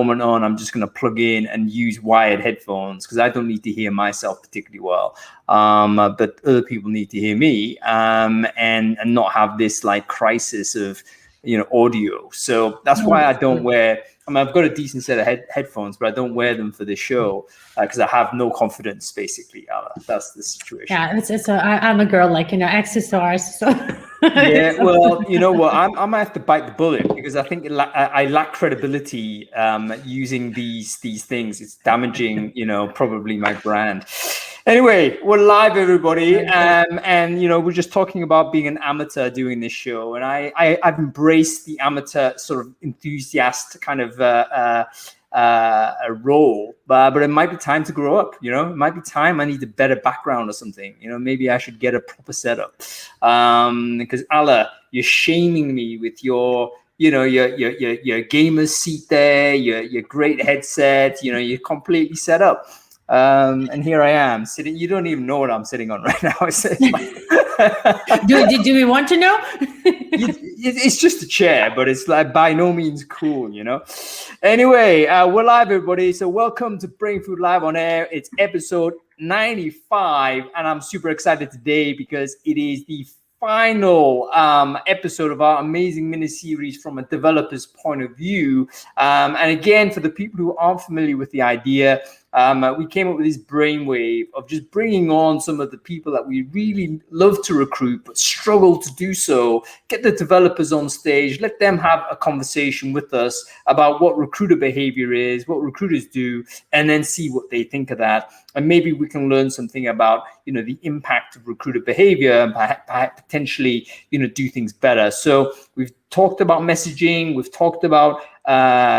moment on, I'm just going to plug in and use wired headphones because I don't need to hear myself particularly well. But other people need to hear me and not have this like crisis of, audio. So that's why I don't wear, I've got a decent set of headphones, but I don't wear them for this show because I have no confidence, basically. That's the situation. Yeah, I'm a girl, like, accessories. So. Yeah, well, you know what? I might have to bite the bullet because I think I lack credibility using these things. It's damaging, probably my brand. Anyway, we're live, everybody, and we're just talking about being an amateur doing this show, and I've embraced the amateur sort of enthusiast kind of a role, but it might be time to grow up. It might be time I need a better background or something. Maybe I should get a proper setup. Because Alla, you're shaming me with your your gamer seat there, your great headset. You're completely set up. And here I am sitting. You don't even know what I'm sitting on right now. It's like do we want to know? It's just a chair, but it's like by no means cool, Anyway, we're live, everybody. So welcome to Brainfood Live on Air. It's episode 95, and I'm super excited today because it is the final episode of our amazing mini series from a developer's point of view. And again, for the people who aren't familiar with the idea, we came up with this brainwave of just bringing on some of the people that we really love to recruit but struggle to do so. Get the developers on stage, let them have a conversation with us about what recruiter behavior is, what recruiters do, and then see what they think of that. And maybe we can learn something about, the impact of recruiter behavior and potentially, do things better. So we've talked about messaging, we've talked about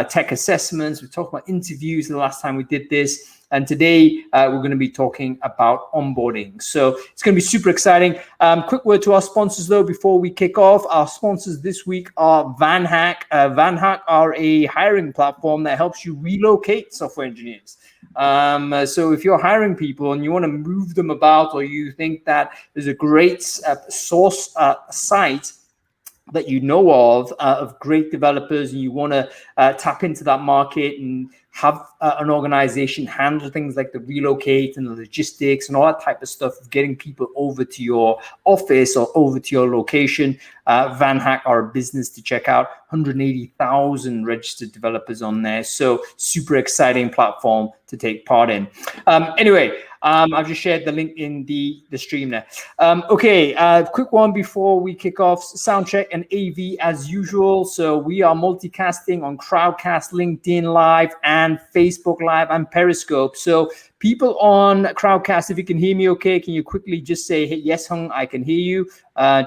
tech assessments, we've talked about interviews the last time we did this. And today we're going to be talking about onboarding. So it's going to be super exciting. Quick word to our sponsors, though, before we kick off. Our sponsors this week are VanHack. VanHack are a hiring platform that helps you relocate software engineers. So if you're hiring people and you want to move them about, or you think that there's a great source site that you know of great developers, and you want to tap into that market and have an organization handle things like the relocate and the logistics and all that type of stuff of getting people over to your office or over to your location, VanHack are a business to check out. 180,000 registered developers on there. So super exciting platform to take part in. Anyway, I've just shared the link in the stream there. Okay, quick one before we kick off. Soundcheck and AV as usual. So we are multicasting on Crowdcast, LinkedIn Live, and Facebook Live and Periscope. So people on Crowdcast, if you can hear me okay, can you quickly just say, hey, yes, Hung, I can hear you.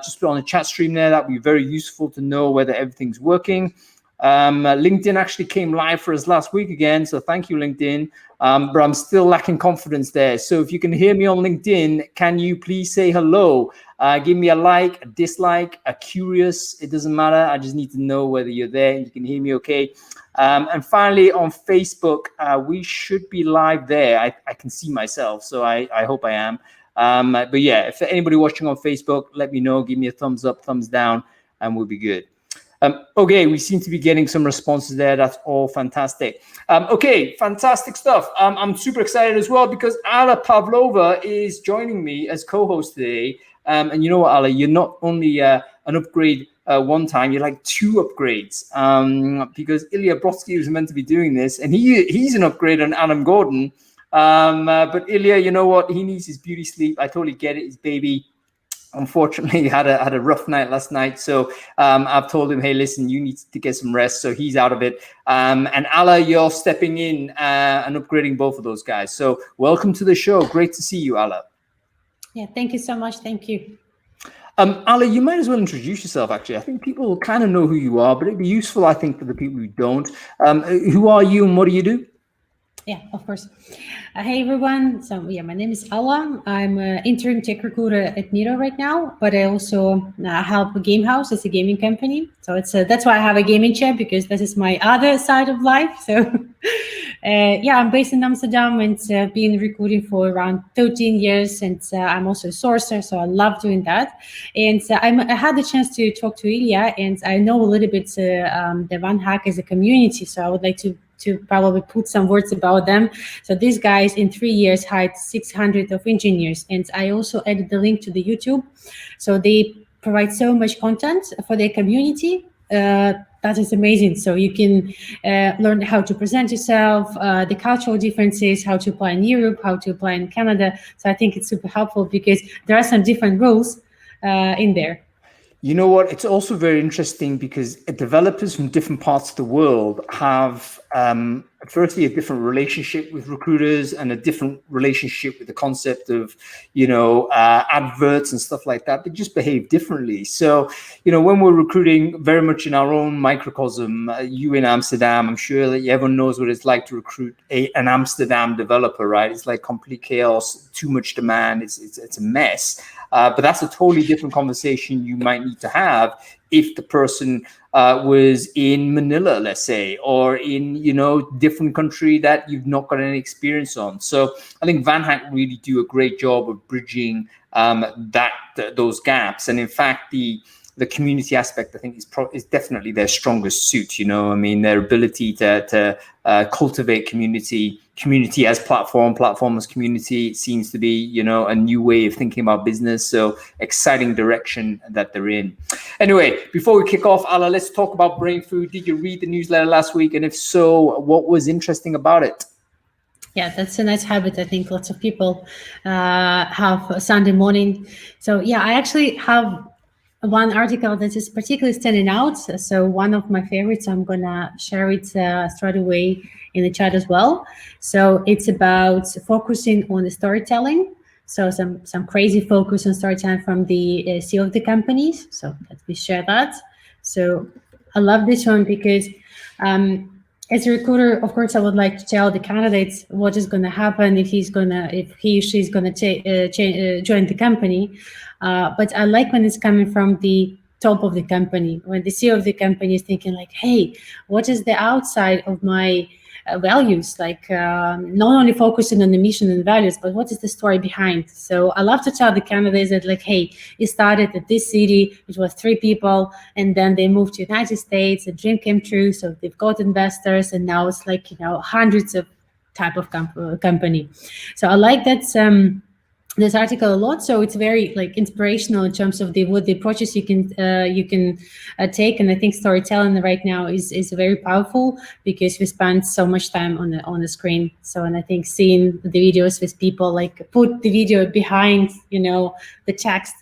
Just put on the chat stream there. That'd be very useful to know whether everything's working. LinkedIn actually came live for us last week again, so thank you, LinkedIn. But I'm still lacking confidence there. So if you can hear me on LinkedIn, can you please say hello? Give me a like, a dislike, a curious. It doesn't matter. I just need to know whether you're there and you can hear me okay. And finally, on Facebook, we should be live there. I can see myself, so I hope I am. But yeah, if anybody watching on Facebook, let me know. Give me a thumbs up, thumbs down, and we'll be good. Okay, we seem to be getting some responses there. That's all fantastic. Okay, fantastic stuff. I'm super excited as well because Alla Pavlova is joining me as co-host today. And you know what, Alla, you're not only an upgrade one time, you're like two upgrades because Ilya Brodsky was meant to be doing this, and he's an upgrade on Adam Gordon. But Ilya, you know what? He needs his beauty sleep. I totally get it. His baby, unfortunately, had a rough night last night. So I've told him, hey, listen, you need to get some rest. So he's out of it. And Alla, you're stepping in and upgrading both of those guys. So welcome to the show. Great to see you, Alla. Yeah, thank you so much. Thank you. Alla, you might as well introduce yourself, actually. I think people kind of know who you are, but it'd be useful, I think, for the people who don't. Who are you and what do you do? Yeah, of course. Hey, everyone. So, yeah, my name is Alla. I'm an interim tech recruiter at Miro right now, but I also help Gamehouse. It's a gaming company. So that's why I have a gaming chair, because this is my other side of life. So, yeah, I'm based in Amsterdam and been recruiting for around 13 years. And I'm also a sourcer, so I love doing that. And I had the chance to talk to Ilya, and I know a little bit the VanHack as a community. So I would like to to probably put some words about them. So these guys in 3 years hired 600 of engineers, and I also added the link to the YouTube. So they provide so much content for their community. That is amazing. So you can learn how to present yourself, the cultural differences, how to apply in Europe, how to apply in Canada. So I think it's super helpful because there are some different rules in there. You know what? It's also very interesting because developers from different parts of the world have, firstly, a different relationship with recruiters and a different relationship with the concept of, adverts and stuff like that. They just behave differently. So, when we're recruiting very much in our own microcosm, you in Amsterdam, I'm sure that everyone knows what it's like to recruit an Amsterdam developer, right? It's like complete chaos, too much demand. It's a mess. But that's a totally different conversation you might need to have if the person was in Manila, let's say, or in, different country that you've not got any experience on. So I think VanHack really do a great job of bridging those gaps. And in fact, the community aspect, I think, is definitely their strongest suit. Their ability to cultivate community as platform as community seems to be, a new way of thinking about business. So exciting direction that they're in. Anyway, before we kick off, Ala, let's talk about Brainfood. Did you read the newsletter last week? And if so, what was interesting about it? Yeah, that's a nice habit. I think lots of people have Sunday morning. So yeah, I actually have one article that is particularly standing out. So one of my favorites, I'm gonna share it straight away in the chat as well. So it's about focusing on the storytelling. So some crazy focus on storytelling from the CEO of the companies. So let me share that. So I love this one because as a recruiter, of course, I would like to tell the candidates what is going to happen if he or she is going to join the company. But I like when it's coming from the top of the company, when the CEO of the company is thinking like, hey, what is the outside of my values? Like not only focusing on the mission and values, but what is the story behind? So I love to tell the candidates that like, hey, it started at this city, it was 3 people, and then they moved to the United States, a dream came true. So they've got investors, and now it's like, hundreds of type of company. So I like that this article a lot. So it's very like inspirational in terms of what the approaches you can take. And I think storytelling right now is very powerful because we spend so much time on the screen. So, and I think seeing the videos with people like put the video behind, the text.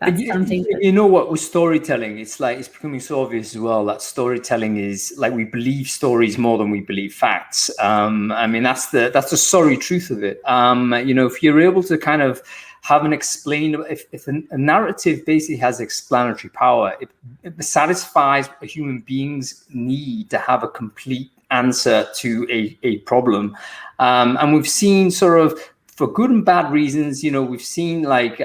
That's something. You know what, with storytelling, it's becoming so obvious as well that storytelling is like we believe stories more than we believe facts. That's the sorry truth of it. If you're able to kind of have an if a narrative basically has explanatory power, it satisfies a human being's need to have a complete answer to a problem. And we've seen sort of, for good and bad reasons, we've seen like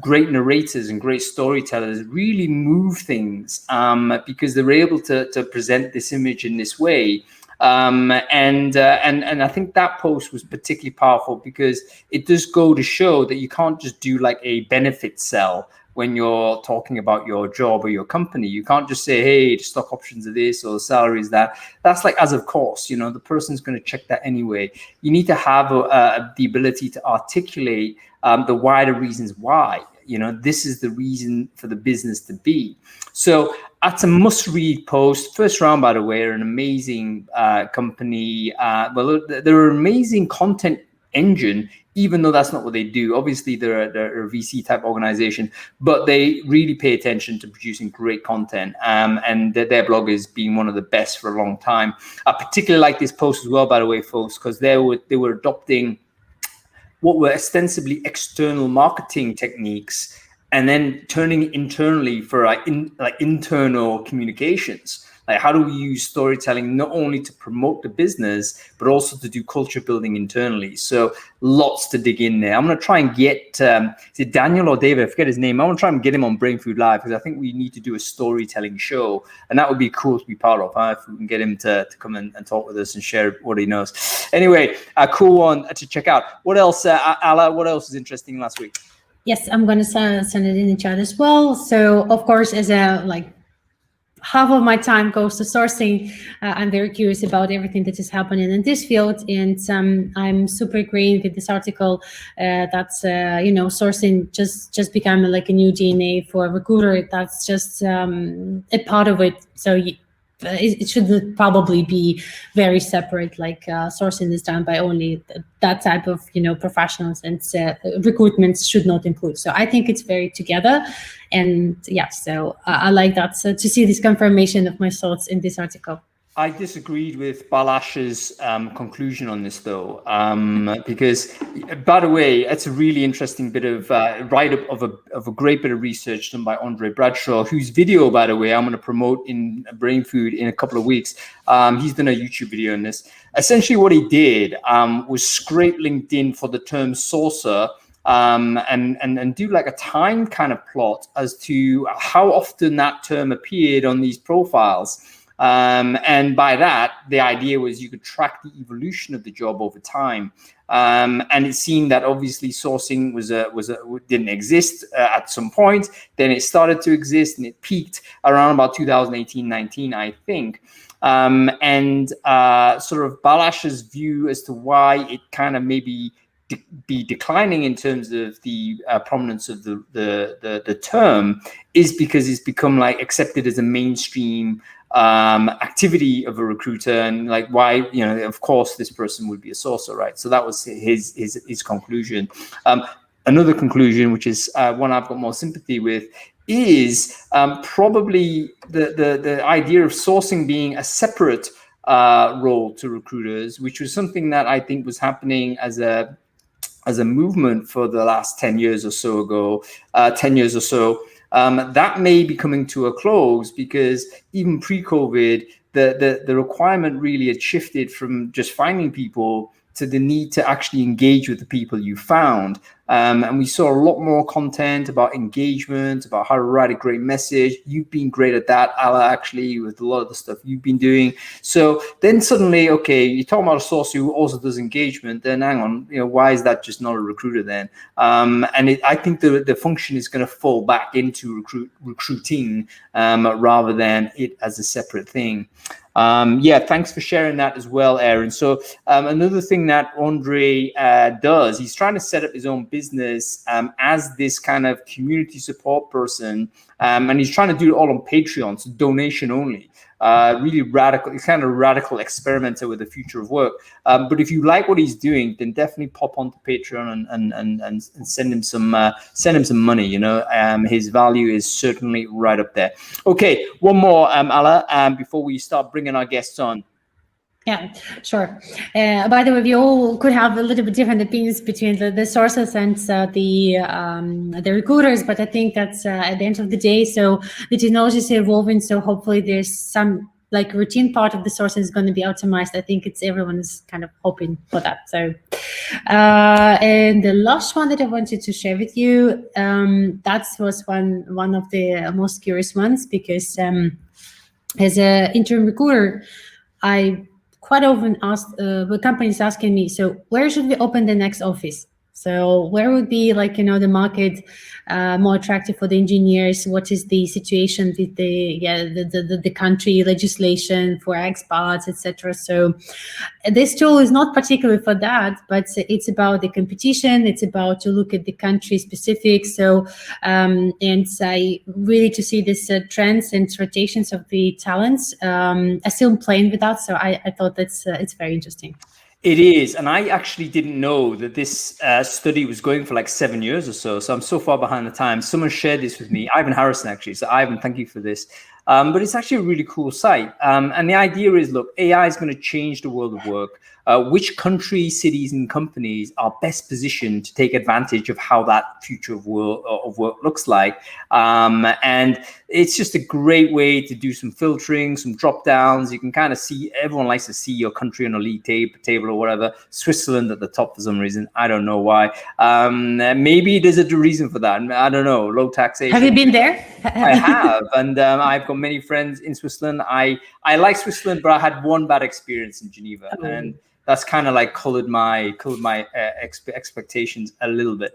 great narrators and great storytellers really move things because they're able to present this image in this way. And I think that post was particularly powerful because it does go to show that you can't just do like a benefit sell when you're talking about your job or your company. You can't just say, hey, the stock options are this or the salary is that. That's like as of course, the person's going to check that anyway. You need to have the ability to articulate the wider reasons why. This is the reason for the business to be. So that's a must-read post. First Round, by the way, are an amazing company. They're an amazing content engine, even though that's not what they do. Obviously, they're a VC type organization, but they really pay attention to producing great content. And their blog is being one of the best for a long time. I particularly like this post as well, by the way, folks, because they were adopting what were ostensibly external marketing techniques and then turning internally for internal communications. Like, how do we use storytelling not only to promote the business, but also to do culture building internally? So lots to dig in there. I'm going to try and get, is it Daniel or David? I forget his name. I want to try and get him on Brainfood Live because I think we need to do a storytelling show. And that would be cool to be part of, if we can get him to come and talk with us and share what he knows. Anyway, a cool one to check out. What else, Ala, what else was interesting last week? Yes, I'm going to send it in the chat as well. So, of course, as a half of my time goes to sourcing. I'm very curious about everything that is happening in this field, and I'm super agreeing with this article that's sourcing just become like a new DNA for a recruiter. That's just a part of it. So it should probably be very separate, like sourcing is done by only that type of professionals, and recruitment should not include. So I think it's very together, and so I like that. So to see this confirmation of my thoughts in this article. I disagreed with Balazs's conclusion on this, though, because, by the way, it's a really interesting bit of write-up of a great bit of research done by Andre Bradshaw, whose video, by the way, I'm going to promote in Brainfood in a couple of weeks. He's done a YouTube video on this. Essentially, what he did was scrape LinkedIn for the term sourcer, and do like a time kind of plot as to how often that term appeared on these profiles. And by that, the idea was you could track the evolution of the job over time. And it seemed that obviously sourcing didn't exist at some point. Then it started to exist, and it peaked around about 2018-19, I think. And sort of Balazs's view as to why it kind of maybe be declining in terms of the prominence of the term is because it's become like accepted as a mainstream activity of a recruiter, and like why, of course this person would be a sourcer, right? So that was his conclusion. Another conclusion, which is one I've got more sympathy with, is probably the idea of sourcing being a separate role to recruiters, which was something that I think was happening as a movement for the last 10 years or so. That may be coming to a close, because even pre-COVID, the requirement really had shifted from just finding people to the need to actually engage with the people you found. And we saw a lot more content about engagement, about how to write a great message. You've been great at that, Ala, actually, with a lot of the stuff you've been doing. So then suddenly, okay, you're talking about a source who also does engagement. Then hang on, why is that just not a recruiter then? I think the function is going to fall back into recruiting rather than it as a separate thing. Thanks for sharing that as well, Aaron. So another thing that Andre does, he's trying to set up his own business as this kind of community support person, and he's trying to do it all on Patreon, so donation only. Really radical, he's kind of a radical experimenter with the future of work. But if you like what he's doing, then definitely pop onto Patreon and send him some money. His value is certainly right up there. Okay, one more, Ala, before we start bringing our guests on. Yeah, sure. By the way, we all could have a little bit different opinions between the sources and the recruiters, but I think that's at the end of the day, so the technology is evolving, so hopefully there's some like routine part of the sourcing is going to be optimized. I think everyone's kind of hoping for that. So, and the last one that I wanted to share with you, that was one of the most curious ones, because as an interim recruiter, I quite often asked the companies asking me, so where should we open the next office? So where would be the market more attractive for the engineers? What is the situation with the country legislation for expats, etc.? So this tool is not particularly for that, but it's about the competition. It's about to look at the country specific. So and I really to see this trends and rotations of the talents. I still playing with that, so I thought that's it's very interesting. It is, and I actually didn't know that this study was going for like 7 years or so. So I'm so far behind the times. Someone shared this with me, Ivan Harrison, actually. So Ivan, thank you for this. But it's actually a really cool site. And the idea is, look, AI is going to change the world of work. Which countries, cities, and companies are best positioned to take advantage of how that future of work looks like? And it's just a great way to do some filtering, some drop downs. You can kind of see, everyone likes to see your country on a league table or whatever. Switzerland at the top for some reason. I don't know why. Maybe there's a reason for that. I don't know. Low taxation. Have you been there? I have, and I've got many friends in Switzerland. I like Switzerland, but I had one bad experience in Geneva, and that's kind of like colored my expectations a little bit.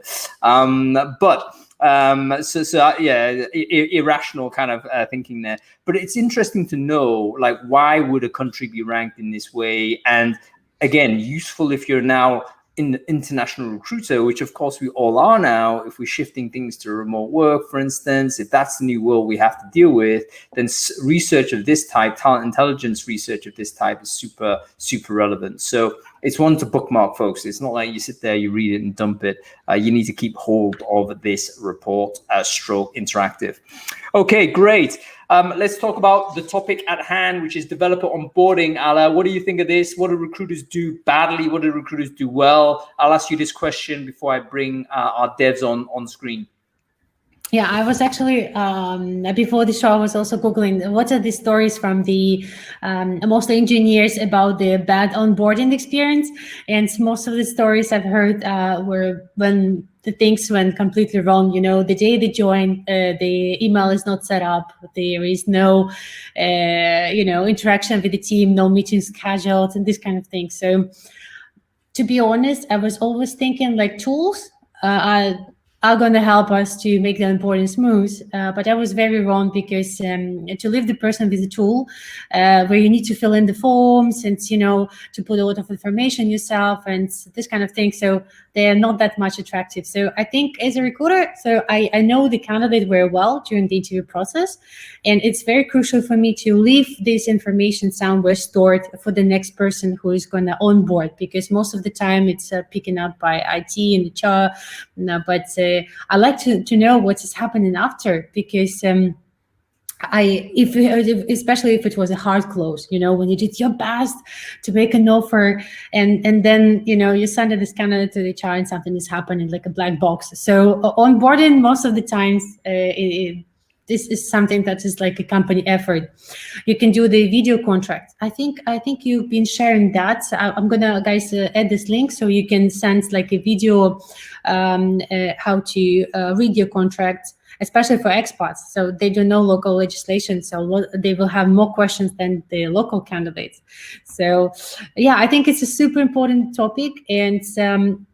Irrational kind of thinking there. But it's interesting to know, like, why would a country be ranked in this way? And again, useful if you're now in the international recruiter, which of course we all are now. If we're shifting things to remote work, for instance, if that's the new world we have to deal with, then research of this type, talent intelligence research of this type, is super, super relevant. So it's one to bookmark, folks. It's not like you sit there, you read it and dump it. You need to keep hold of this report, stroke interactive. Okay, great. Let's talk about the topic at hand, which is developer onboarding. Ala, what do you think of this? What do recruiters do badly? What do recruiters do well? I'll ask you this question before I bring our devs on screen. Yeah, I was actually, before the show, I was also Googling what are the stories from the mostly engineers about the bad onboarding experience. And most of the stories I've heard were when the things went completely wrong. You know, the day they join, the email is not set up. There is no, interaction with the team, no meetings scheduled, and this kind of thing. So to be honest, I was always thinking like tools are going to help us to make the onboarding smooth. But I was very wrong, because to leave the person with a tool where you need to fill in the forms and, to put a lot of information yourself and this kind of thing. So they are not that much attractive. So I think as a recruiter, so I know the candidate very well during the interview process. And it's very crucial for me to leave this information somewhere stored for the next person who is going to onboard, because most of the time it's picking up by IT and HR. But I like to know what is happening after, because especially if it was a hard close, when you did your best to make an offer, and then you send this candidate to the HR and something is happening, like a black box. So onboarding most of the times this is something that is like a company effort. You can do the video contract. I think you've been sharing that. I'm gonna, guys, add this link so you can send like a video how to read your contract, especially for expats. So they don't know local legislation, so they will have more questions than the local candidates. So yeah, I think it's a super important topic, and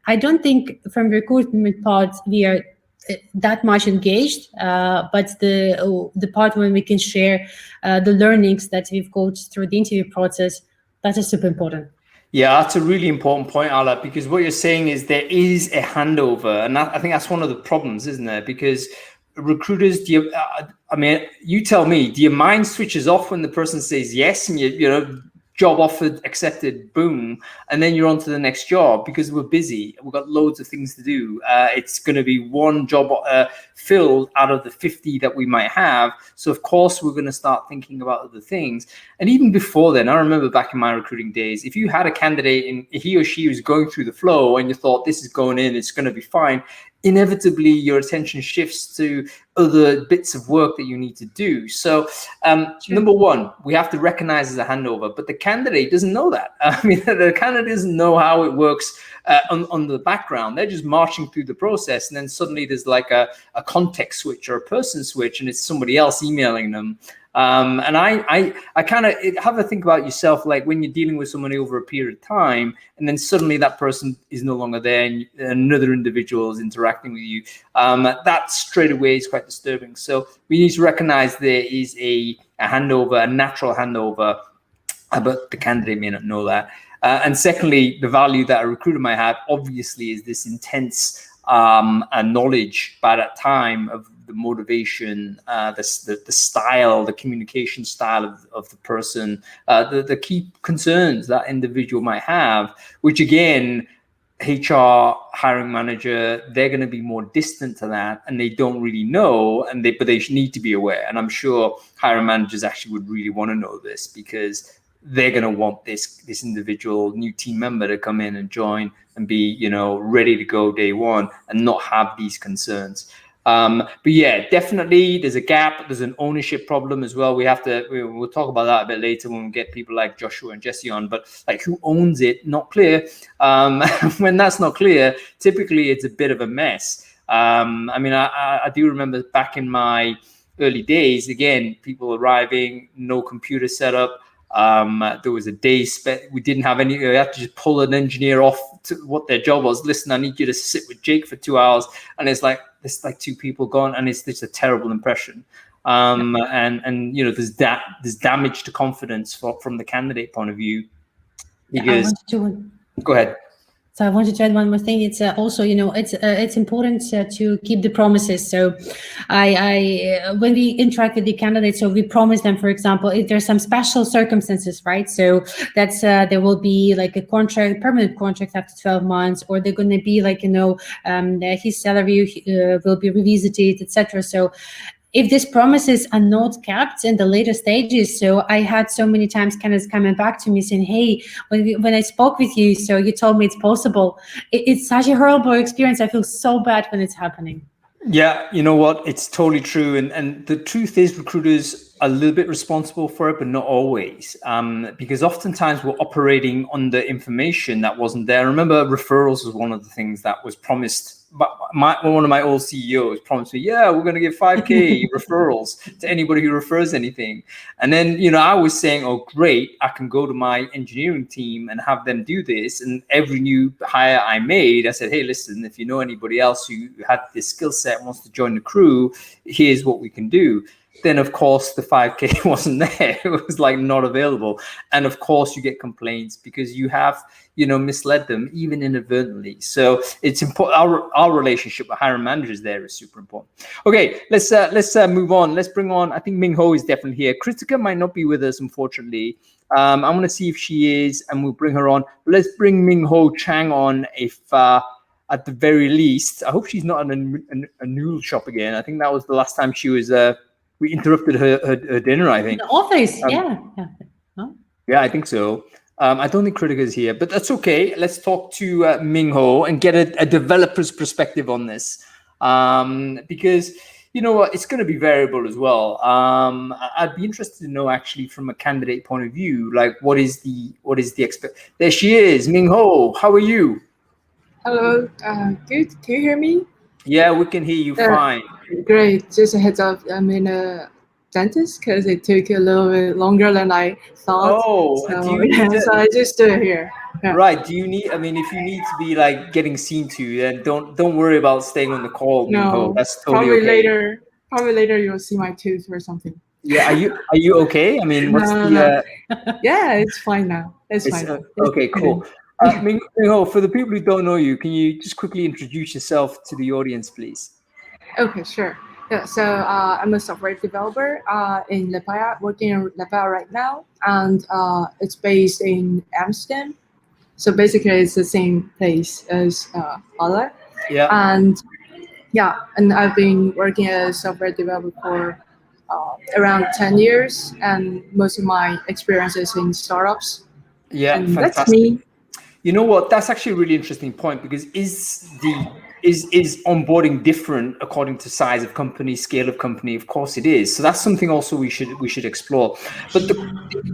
I don't think from recruitment part we are that much engaged, but the part when we can share the learnings that we've got through the interview process, that is super important. Yeah, that's a really important point, Ala, because what you're saying is there is a handover, and I think that's one of the problems, isn't there? Because recruiters, you tell me, do your mind switches off when the person says yes, and job offered, accepted, boom, and then you're on to the next job because we're busy, we've got loads of things to do. It's going to be one job filled out of the 50 that we might have, so of course we're going to start thinking about other things. And even before then, I remember back in my recruiting days, if you had a candidate and he or she was going through the flow and you thought this is going in, it's going to be fine, inevitably your attention shifts to other bits of work that you need to do. So number one, we have to recognize as a handover, but the candidate doesn't know that. The candidate doesn't know how it works on the background. They're just marching through the process, and then suddenly there's like a context switch or a person switch, and it's somebody else emailing them. And I kind of have a think about yourself, like when you're dealing with somebody over a period of time, and then suddenly that person is no longer there and another individual is interacting with you. That straight away is quite disturbing. So we need to recognize there is a handover, a natural handover, but the candidate may not know that. And secondly, the value that a recruiter might have, obviously, is this intense knowledge by that time of the motivation, the style, the communication style of the person, the key concerns that individual might have, which again, HR, hiring manager, they're going to be more distant to that, and they don't really know, but they need to be aware. And I'm sure hiring managers actually would really want to know this, because they're going to want this individual new team member to come in and join and be, ready to go day one and not have these concerns. But yeah, definitely there's a gap. There's an ownership problem as well. We'll talk about that a bit later when we get people like Joshua and Jesse on, but like who owns it, not clear. When that's not clear, typically it's a bit of a mess. I do remember back in my early days, again, people arriving, no computer setup. There was a day we didn't have any. We had to just pull an engineer off to what their job was. Listen, I need you to sit with Jake for 2 hours, and it's like there's like 2 people gone, and it's just a terrible impression. And there's damage to confidence from the candidate point of view. Because go ahead. So I wanted to add one more thing. It's also, it's important to keep the promises. So when we interact with the candidates, so we promise them, for example, if there's some special circumstances, right? So that's there will be like a permanent contract after 12 months, or they're going to be like, his salary will be revisited, etc. So if these promises are not kept in the later stages, so I had so many times candidates coming back to me saying, hey, when I spoke with you, so you told me it's possible. It's such a horrible experience. I feel so bad when it's happening. Yeah, you know what? It's totally true. And the truth is recruiters are a little bit responsible for it, but not always. Because oftentimes we're operating on the information that wasn't there. I remember referrals was one of the things that was promised. But one of my old CEOs promised me, yeah, we're going to give 5K referrals to anybody who refers anything. And then, I was saying, oh, great, I can go to my engineering team and have them do this. And every new hire I made, I said, hey, listen, if you know anybody else who had this skill set and wants to join the crew, here's what we can do. Then, of course, the 5K wasn't there. It was like not available. And of course, you get complaints because you have, misled them even inadvertently. So it's important. Our relationship with hiring managers there is super important. Okay, let's move on. Let's bring on, I think Ming Ho is definitely here. Kritika might not be with us, unfortunately. I'm going to see if she is, and we'll bring her on. But let's bring Ming Ho Chang on if at the very least. I hope she's not in a noodle shop again. I think that was the last time she was... we interrupted her dinner, I think. The office, yeah. Huh? Yeah, I think so. I don't think Kritika is here, but that's okay. Let's talk to Ming Ho and get a developer's perspective on this. Because, you know what, it's going to be variable as well. I'd be interested to know actually from a candidate point of view, like what is the There she is, Ming Ho. How are you? Hello, good. Can you hear me? Yeah, we can hear you fine. Great. Just a heads up, I'm in a dentist because it took a little bit longer than I thought. Oh, so I just do it here. Yeah. Right. Do you need? I mean, if you need to be like getting seen to, then don't worry about staying on the call. No, that's totally okay. Probably later you'll see my tooth or something. Yeah. Are you okay? I mean, what's no. Yeah, it's fine now. It's fine. Okay, cool. Ming Ho, for the people who don't know you, can you just quickly introduce yourself to the audience, please? Okay, sure. Yeah, so I'm a software developer in Lepaya, working in Lepaya right now, and it's based in Amsterdam. So basically, it's the same place as Ola. Yeah. And I've been working as a software developer for around 10 years, and most of my experiences in startups. Yeah, and fantastic. That's me. You know what? That's actually a really interesting point, because is onboarding different according to size of company, scale of company? Of course it is. So that's something also we should explore. But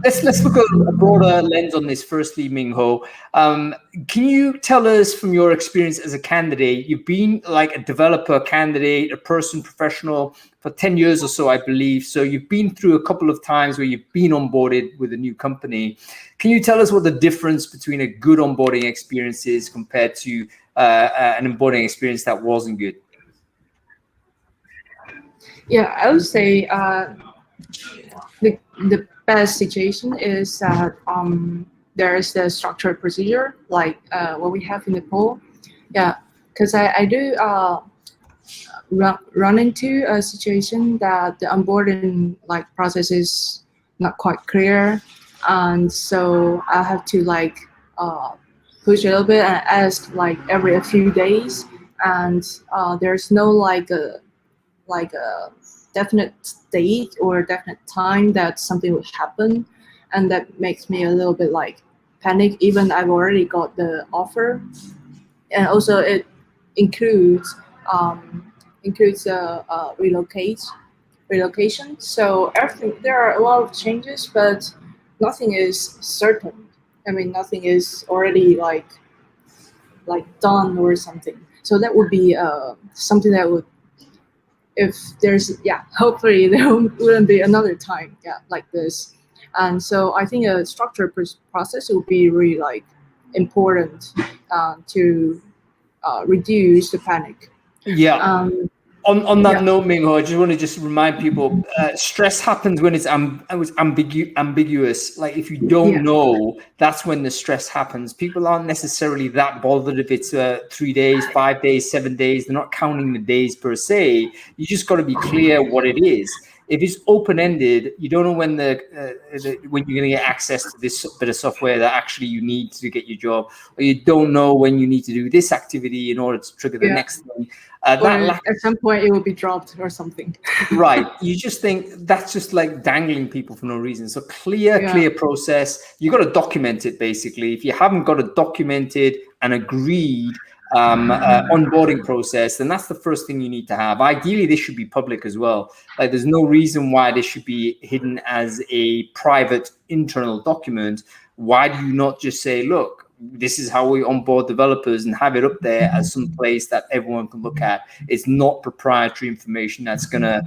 let's look at a broader lens on this. Firstly, Ming Ho, can you tell us from your experience as a candidate? You've been like a developer, candidate, a person, professional for 10 years or so, I believe. So you've been through a couple of times where you've been onboarded with a new company. Can you tell us what the difference between a good onboarding experience is compared to an onboarding experience that wasn't good? Yeah, I would say the best situation is that there is the structured procedure like what we have in the poll. Yeah, because I do run into a situation that the onboarding process is not quite clear, and so I have to push a little bit and ask every a few days, and there's no a definite date or definite time that something will happen, and that makes me a little bit panic even I've already got the offer. And also it includes relocation. So everything, there are a lot of changes, but nothing is certain. I mean, nothing is already done or something. So that would be something that would, if there's, hopefully there wouldn't be another time, like this. And so I think a structured process will be really like important to reduce the panic. Yeah. On that Yeah. note, Mingho, I just want to just remind people, stress happens when it's ambiguous. Like if you don't know, that's when the stress happens. People aren't necessarily that bothered if it's 3 days, 5 days, 7 days. They're not counting the days per se. You just got to be clear what it is. If it's open-ended, you don't know when when you're going to get access to this bit of software that actually you need to get your job, or you don't know when you need to do this activity in order to trigger the next thing. At some point it will be dropped or something. Right. You just think that's just like dangling people for no reason. So clear process. You got to document it basically. If you haven't got a documented and agreed onboarding process, then that's the first thing you need to have. Ideally, this should be public as well. Like there's no reason why this should be hidden as a private internal document. Why do you not just say, look, this is how we onboard developers and have it up there as some place that everyone can look at? It's not proprietary information that's gonna,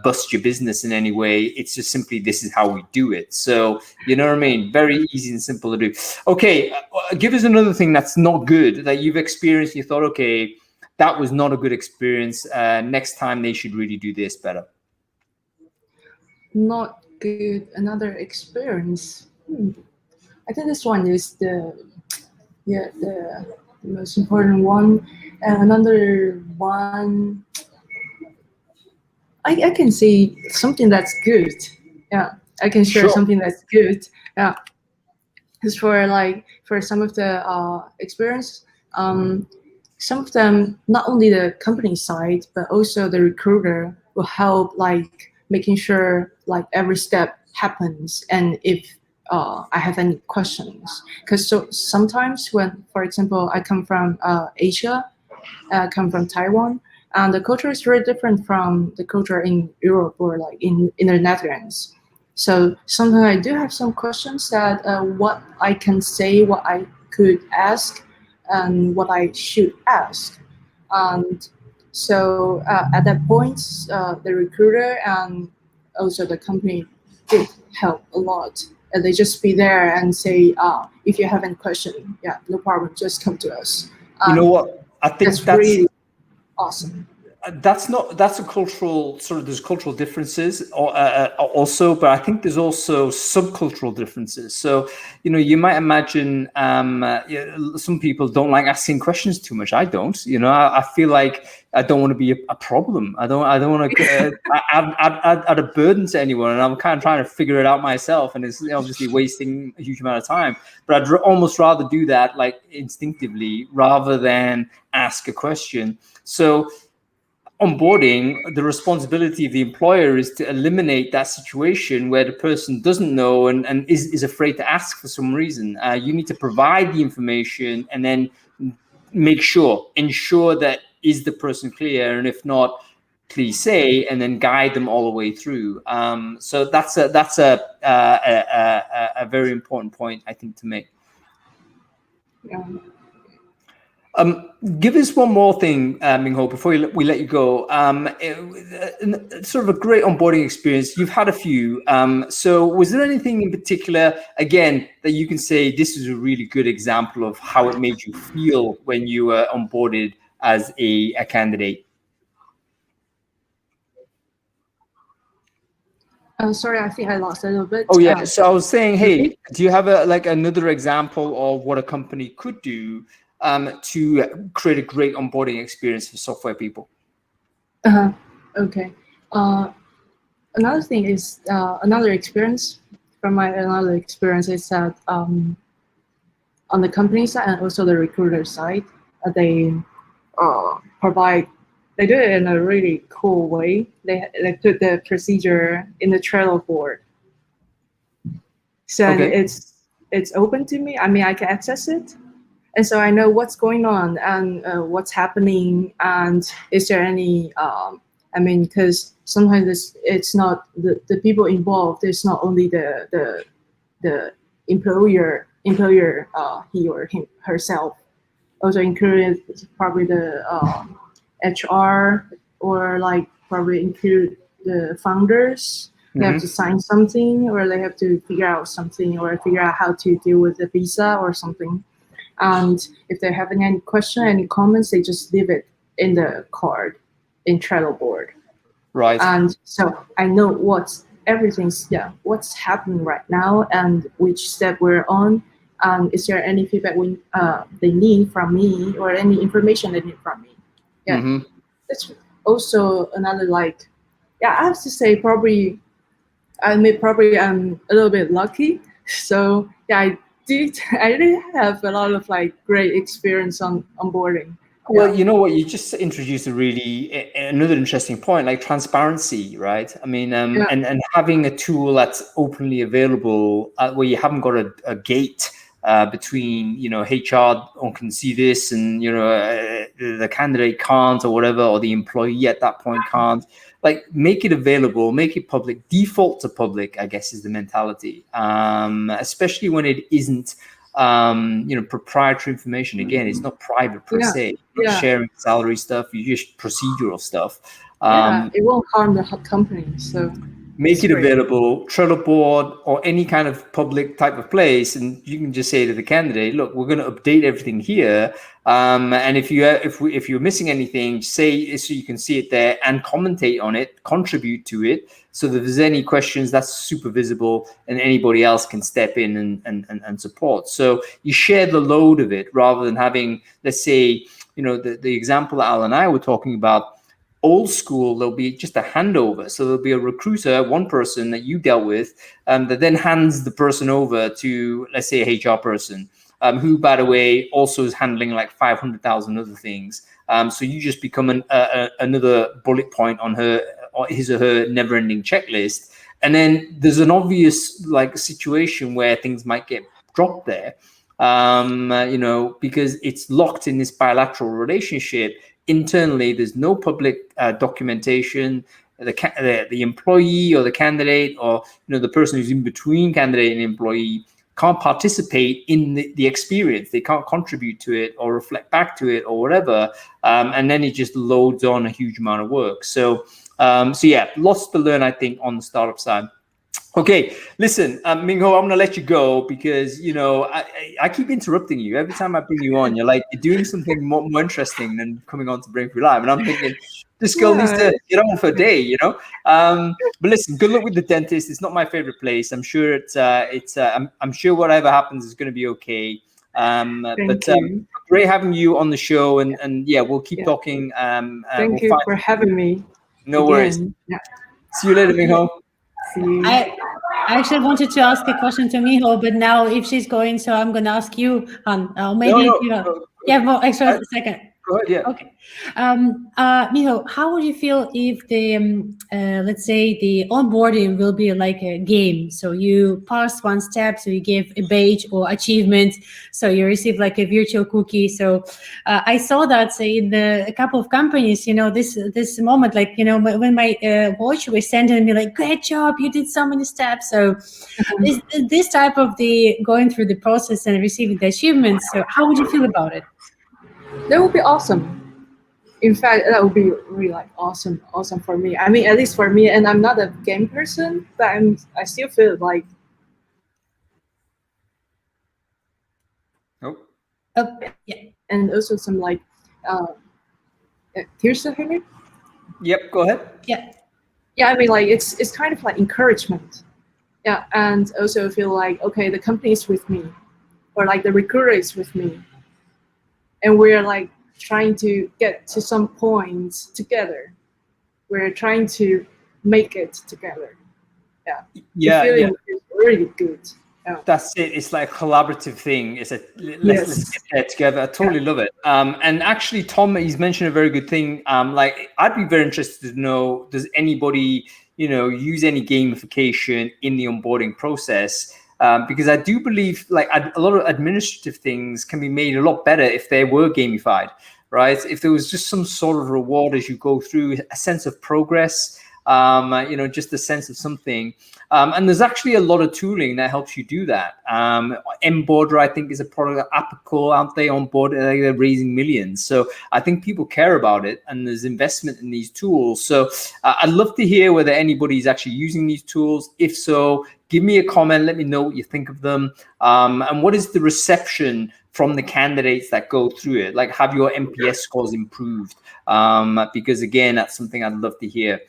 bust your business in any way. It's just simply, this is how we do it. So, you know what I mean? Very easy and simple to do. Okay, give us another thing that's not good that you've experienced. You thought, okay, that was not a good experience. Next time they should really do this better. Not good. Another experience. I think this one is the most important one. And another one, I can say something that's good. Yeah, I can share something that's good. Yeah, because for some of the experience, some of them, not only the company side but also the recruiter will help, like making sure like every step happens, and if I have any questions. Because sometimes when, for example, I come from Asia, come from Taiwan, and the culture is very different from the culture in Europe or like in the Netherlands. So sometimes I do have some questions that what I can say, what I could ask, and what I should ask. And so at that point, the recruiter and also the company did help a lot. And they just be there and say, if you have any question, yeah, no problem, just come to us. You know what? I think that's really awesome. That's a cultural there's cultural differences also, but I think there's also subcultural differences. So, you might imagine some people don't like asking questions too much. I don't, I feel like I don't want to be a problem. I don't want to add a burden to anyone, and I'm kind of trying to figure it out myself, and it's obviously wasting a huge amount of time. But I'd almost rather do that like instinctively rather than ask a question. So onboarding, the responsibility of the employer is to eliminate that situation where the person doesn't know and is afraid to ask for some reason. You need to provide the information and then ensure that is the person clear, and if not, please say, and then guide them all the way through. So that's a very important point, I think, to make. Yeah. Give us one more thing, Mingho, before we let you go. Sort of a great onboarding experience. You've had a few. So was there anything in particular, again, that you can say this is a really good example of how it made you feel when you were onboarded as a candidate? Sorry, I think I lost a little bit. Oh yeah. So I was saying, hey, do you have another example of what a company could do to create a great onboarding experience for software people? Okay. Another thing is another experience is that on the company side and also the recruiter side, they they do it in a really cool way. They put the procedure in the Trello board, so it's open to me. I mean, I can access it. And so I know what's going on and what's happening, and is there any, because sometimes it's not the people involved. It's not only the employer, he or herself, also included probably the HR, or like probably include the founders They have to sign something, or they have to figure out something, or figure out how to deal with the visa or something. And if they're having any question, any comments, they just leave it in the card in Trello board. Right. And so I know what's happening right now and which step we're on. And is there any feedback they need from me, or any information they need from me? Yeah, that's also another I have to say probably I'm a little bit lucky. So yeah, I did have a lot of great experience on onboarding. Well, you know what? You just introduced another interesting point, like transparency, right? I mean, and having a tool that's openly available where you haven't got a gate between, HR can see this and, the candidate can't or whatever, or the employee at that point can't. Like, make it available, make it public, default to public, I guess is the mentality, especially when it isn't proprietary information. Again, it's not private per se. You're not sharing salary stuff. You just procedural stuff. It won't harm the company. So make it available, Trello board or any kind of public type of place, and you can just say to the candidate, "Look, we're going to update everything here, and if you're missing anything, say so you can see it there and commentate on it, contribute to it. So that if there's any questions, that's super visible, and anybody else can step in and support. So you share the load of it rather than having, let's say, the example that Al and I were talking about. Old school, there'll be just a handover. So there'll be a recruiter, one person that you dealt with, that then hands the person over to, let's say, a HR person, who, by the way, also is handling like 500,000 other things. So you just become another bullet point on his or her never-ending checklist. And then there's an obvious situation where things might get dropped there, because it's locked in this bilateral relationship. Internally, there's no public documentation. The employee or the candidate or the person who's in between candidate and employee can't participate in the experience. They can't contribute to it or reflect back to it or whatever. And then it just loads on a huge amount of work. So yeah, lots to learn, I think, on the startup side. Okay, listen, Mingho, I'm going to let you go because, I keep interrupting you. Every time I bring you on, you're doing something more interesting than coming on to Brainfood Live. And I'm thinking, this girl needs to get on for a day, But listen, good luck with the dentist. It's not my favorite place. I'm sure I'm sure whatever happens is going to be okay. Great having you on the show. And yeah, we'll keep talking. Thank you for having me. No worries. Yeah. See you later, Mingho. I actually wanted to ask a question to Miho, but now if she's going, so I'm going to ask you, Han. Maybe extra second. Go ahead, yeah. Okay. Miho, how would you feel if the, let's say, the onboarding will be like a game? So you pass one step, so you give a badge or achievement, so you receive like a virtual cookie. So I saw that in a couple of companies, this moment, when my watch was sending me great job, you did so many steps. So this type of the going through the process and receiving the achievements. So how would you feel about it? That would be awesome. In fact, that would be really awesome for me. I mean, at least for me, and I'm not a game person, but I still feel like. Oh. Yeah. And also some can you still hear me? Yep, go ahead. Yeah. Yeah, I mean, it's kind of encouragement. Yeah, and also feel okay, the company is with me, or the recruiter is with me. And we're trying to get to some points together. We're trying to make it together. Yeah. The feeling is really good. Yeah. That's it. It's like a collaborative thing. It's let's get there together. I totally love it. And actually, Tom, he's mentioned a very good thing. I'd be very interested to know, does anybody, use any gamification in the onboarding process? Because I do believe a lot of administrative things can be made a lot better if they were gamified, right? If there was just some sort of reward as you go through, a sense of progress, just a sense of something. And there's actually a lot of tooling that helps you do that. Onboarder, I think, is a product that Apical out there on board. They're raising millions. So I think people care about it, and there's investment in these tools. So I'd love to hear whether anybody's actually using these tools. If so, give me a comment. Let me know what you think of them. And what is the reception from the candidates that go through it? Like, have your NPS scores improved? Because again, that's something I'd love to hear.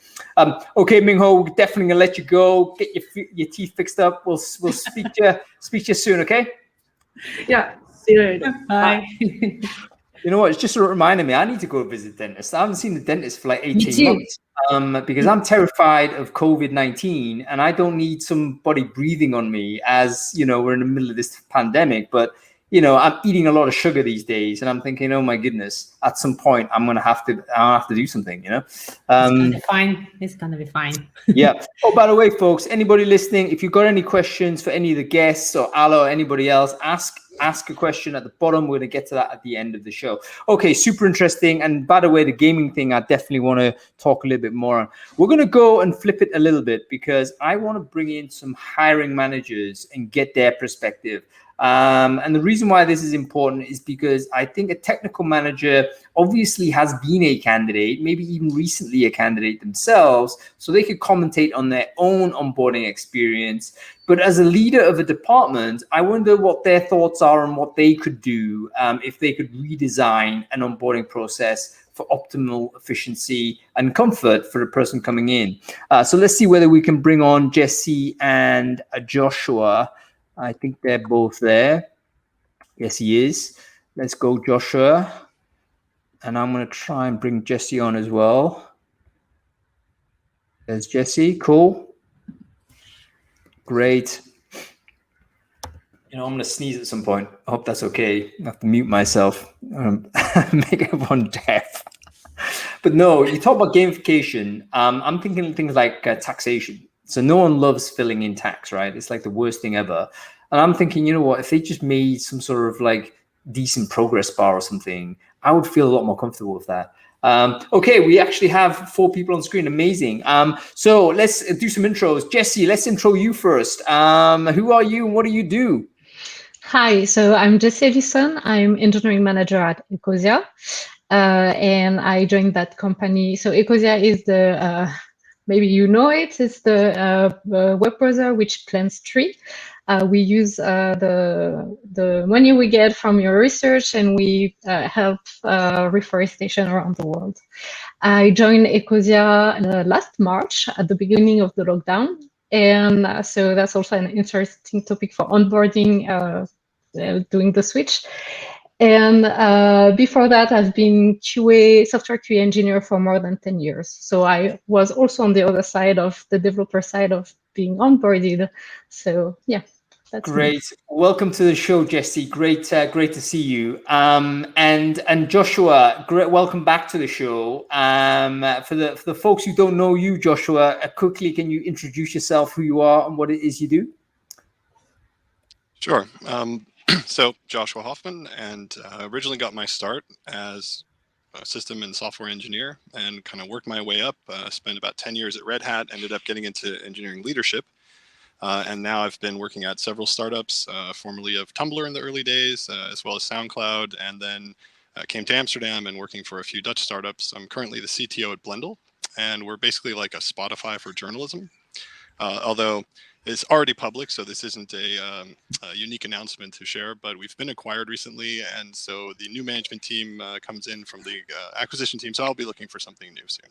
Okay, Mingho, we're definitely gonna let you go. Get your teeth fixed up. We'll speak to you soon. Okay. Yeah. See you later. Bye. You know what? It's just reminding me, I need to go visit dentist. I haven't seen the dentist for like 18 months. Because I'm terrified of COVID-19, and I don't need somebody breathing on me as, we're in the middle of this pandemic. But, I'm eating a lot of sugar these days, and I'm thinking, oh my goodness, at some point I'll have to do something, It's gonna be fine. It's gonna be fine. Yeah. Oh, by the way, folks, anybody listening, if you've got any questions for any of the guests or Ala or anybody else, ask a question at the bottom. We're going to get to that at the end of the show. Okay, super interesting. And by the way, the gaming thing, I definitely want to talk a little bit more on. We're going to go and flip it a little bit, because I want to bring in some hiring managers and get their perspective. And the reason why this is important is because I think a technical manager obviously has been a candidate, maybe even recently a candidate themselves, so they could commentate on their own onboarding experience. But as a leader of a department, I wonder what their thoughts are on what they could do if they could redesign an onboarding process for optimal efficiency and comfort for the person coming in. So let's see whether we can bring on Jesse and Joshua. I think they're both there. Yes, he is. Let's go, Joshua. And I'm going to try and bring Jesse on as well. There's Jesse. Cool. Great. I'm going to sneeze at some point. I hope that's okay. I have to mute myself. Make everyone deaf. But no, you talk about gamification. I'm thinking things like taxation. So no one loves filling in tax, right? It's like the worst thing ever. And I'm thinking, if they just made some sort of like decent progress bar or something, I would feel a lot more comfortable with that. Okay, we actually have 4 people on screen. Amazing. So let's do some intros. Jesse, let's intro you first. Who are you and what do you do? Hi, so I'm Jessie Edison. I'm engineering manager at Ecosia, and I joined that company. So Ecosia is the maybe you know it. It's the web browser which plants tree. We use the money we get from your research, and we help reforestation around the world. I joined Ecosia last March at the beginning of the lockdown, and so that's also an interesting topic for onboarding, doing the switch. And before that, I've been software QA engineer for more than 10 years. So I was also on the other side of the developer side of being onboarded. So yeah, that's great. Me. Welcome to the show, Jesse. Great to see you. And Joshua, great. Welcome back to the show. For the folks who don't know you, Joshua, quickly, can you introduce yourself, who you are, and what it is you do? Sure. So Joshua Hoffman, and originally got my start as a system and software engineer, and kind of worked my way up. Spent about 10 years at Red Hat, ended up getting into engineering leadership. And now I've been working at several startups, formerly of Tumblr in the early days, as well as SoundCloud, and then came to Amsterdam and working for a few Dutch startups. I'm currently the CTO at Blendle, and we're basically like a Spotify for journalism. Although it's already public, so this isn't a unique announcement to share, but we've been acquired recently, and so the new management team comes in from the acquisition team, so I'll be looking for something new soon.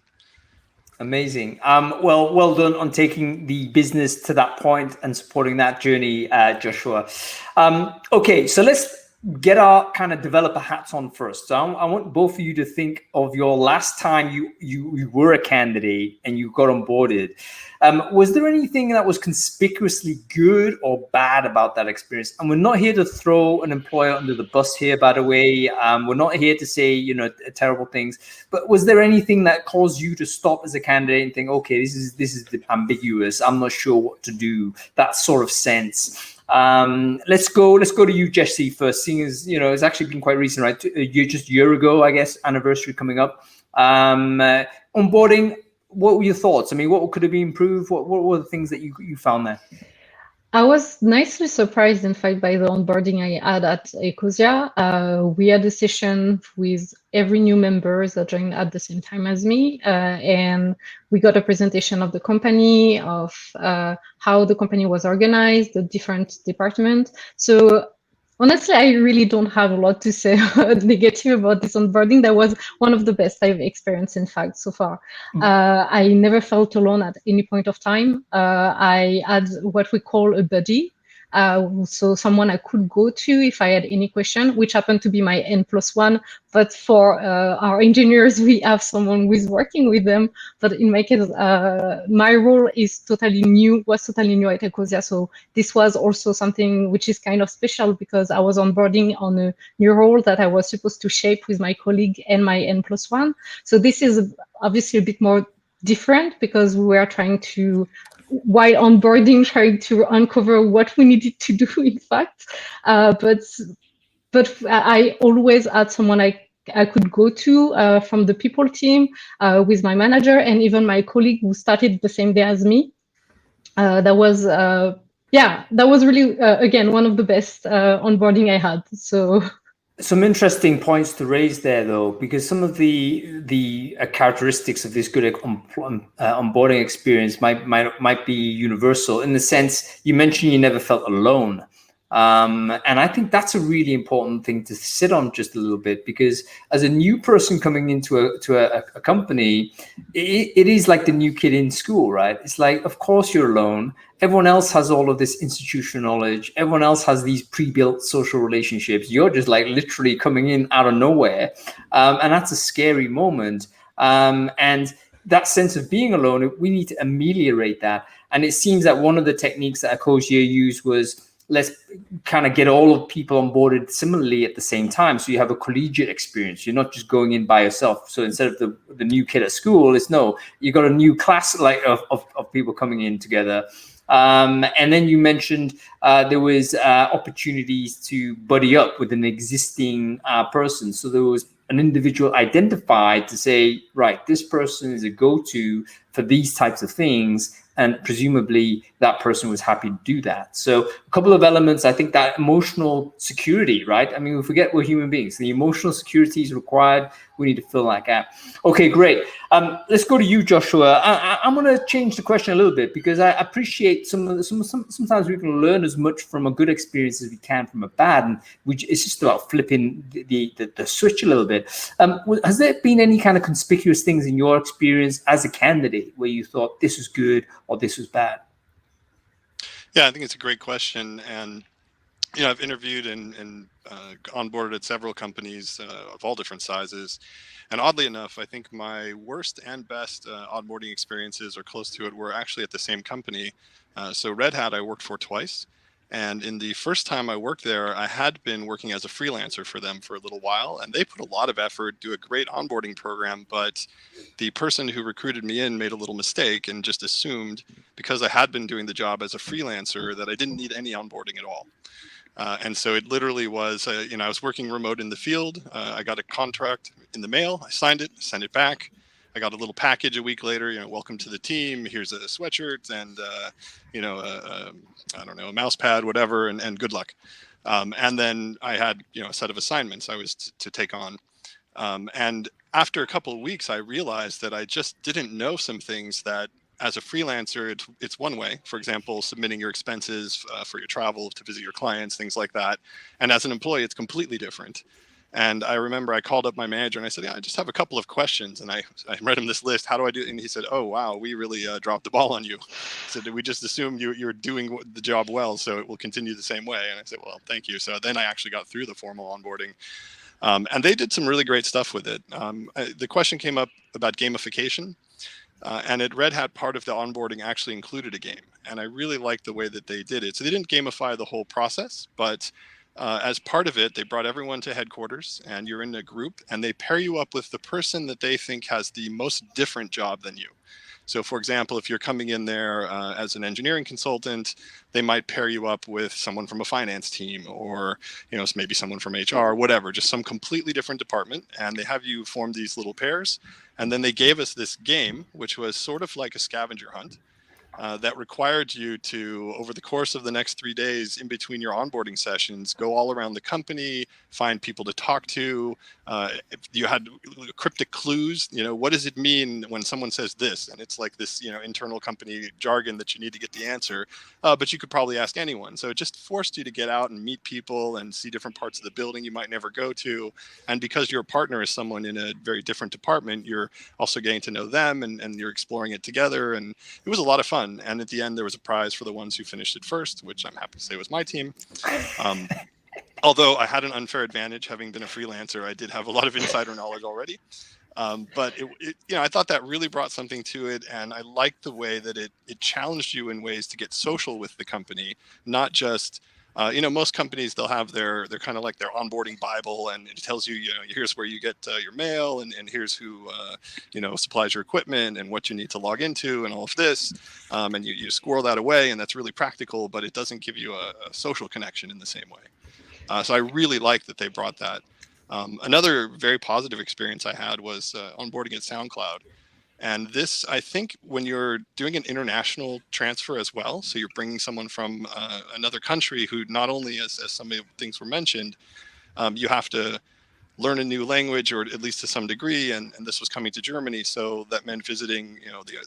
Amazing. Well done on taking the business to that point and supporting that journey, Joshua. Okay, so let's get our kind of developer hats on first. So I want both of you to think of your last time you were a candidate and you got onboarded. Was there anything that was conspicuously good or bad about that experience? And we're not here to throw an employer under the bus here, by the way. We're not here to say, terrible things. But was there anything that caused you to stop as a candidate and think, okay, this is ambiguous. I'm not sure what to do. That sort of sense. Let's go to you, Jesse, first, seeing as it's actually been quite recent, right? Just a year ago, I guess, anniversary coming up. Onboarding, what were your thoughts? I mean, what could have been improved? What were the things that you found there? I was nicely surprised, in fact, by the onboarding I had at Ecosia. We had a session with every new member that joined at the same time as me, and we got a presentation of the company, of how the company was organized, the different departments. So honestly, I really don't have a lot to say negative about this onboarding. That was one of the best I've experienced, in fact, so far. I never felt alone at any point of time. I had what we call a buddy. So someone I could go to if I had any question, which happened to be my N+1. But for our engineers, we have someone who is working with them. But in my case, my role was totally new at Ecosia. So this was also something which is kind of special because I was onboarding on a new role that I was supposed to shape with my colleague and my N+1. So this is obviously a bit more different because we were trying to, while onboarding, trying to uncover what we needed to do, in fact. But I always had someone I could go to from the people team, with my manager and even my colleague who started the same day as me. That was really, again, one of the best onboarding I had. So some interesting points to raise there, though, because some of the characteristics of this good onboarding experience might be universal in the sense you mentioned you never felt alone. And I think that's a really important thing to sit on just a little bit, because as a new person coming into a company, it is like the new kid in school, right? It's like, of course you're alone. Everyone else has all of this institutional knowledge. Everyone else has these pre-built social relationships. You're just like literally coming in out of nowhere. And that's a scary moment. And that sense of being alone, we need to ameliorate that. And it seems that one of the techniques that Ecosia used was, let's kind of get all of people onboarded similarly at the same time. So you have a collegiate experience. You're not just going in by yourself. So instead of the new kid at school, it's no, you got a new class of people coming in together. And then you mentioned there was opportunities to buddy up with an existing person. So there was an individual identified to say, right, this person is a go-to for these types of things. And presumably that person was happy to do that. So a couple of elements, I think that emotional security, right? I mean, we forget we're human beings. The emotional security is required. We need to fill that gap. Okay, great. Let's go to you, Joshua. I'm going to change the question a little bit because I appreciate sometimes we can learn as much from a good experience as we can from a bad. And it's just about flipping the switch a little bit. Has there been any kind of conspicuous things in your experience as a candidate where you thought this was good or this was bad? Yeah, I think it's a great question. And, I've interviewed and onboarded at several companies of all different sizes. And oddly enough, I think my worst and best onboarding experiences or close to it were actually at the same company. So Red Hat, I worked for twice. And in the first time I worked there, I had been working as a freelancer for them for a little while, and they put a lot of effort, do a great onboarding program, but the person who recruited me in made a little mistake and just assumed because I had been doing the job as a freelancer that I didn't need any onboarding at all. And so it literally was, I was working remote in the field. I got a contract in the mail. I signed it, sent it back. I got a little package a week later, welcome to the team. Here's a sweatshirt and, I don't know, a mouse pad, whatever, and good luck. And then I had, a set of assignments I was to take on. And after a couple of weeks, I realized that I just didn't know some things that as a freelancer, it's one way. For example, submitting your expenses for your travel to visit your clients, things like that. And as an employee, it's completely different. And I remember I called up my manager and I said, I just have a couple of questions. And I read him this list. How do I do it? And he said, oh, wow, we really dropped the ball on you. He said, we just assumed you're doing the job well, so it will continue the same way. And I said, well, thank you. So then I actually got through the formal onboarding. And they did some really great stuff with it. The question came up about gamification. And at Red Hat, part of the onboarding actually included a game. And I really liked the way that they did it. So they didn't gamify the whole process, but as part of it, they brought everyone to headquarters and you're in a group and they pair you up with the person that they think has the most different job than you. So for example, if you're coming in there as an engineering consultant, they might pair you up with someone from a finance team, or maybe someone from HR, whatever, just some completely different department, and they have you form these little pairs. And then they gave us this game, which was sort of like a scavenger hunt. That required you to, over the course of the next 3 days in between your onboarding sessions, go all around the company, find people to talk to. If you had cryptic clues, what does it mean when someone says this? And it's like this, internal company jargon that you need to get the answer, but you could probably ask anyone. So it just forced you to get out and meet people and see different parts of the building you might never go to. And because your partner is someone in a very different department, you're also getting to know them, and you're exploring it together. And it was a lot of fun. And at the end, there was a prize for the ones who finished it first, which I'm happy to say was my team. Although I had an unfair advantage, having been a freelancer, I did have a lot of insider knowledge already. But I thought that really brought something to it, and I liked the way that it challenged you in ways to get social with the company, not just. Most companies, they'll have they're kind of like their onboarding Bible, and it tells you, here's where you get your mail, and here's who, supplies your equipment and what you need to log into and all of this. And you squirrel that away, and that's really practical, but it doesn't give you a social connection in the same way. So I really like that they brought that. Another very positive experience I had was onboarding at SoundCloud. And this, I think, when you're doing an international transfer as well, so you're bringing someone from another country who not only, as some of the things were mentioned, you have to learn a new language, or at least to some degree, and this was coming to Germany, so that meant visiting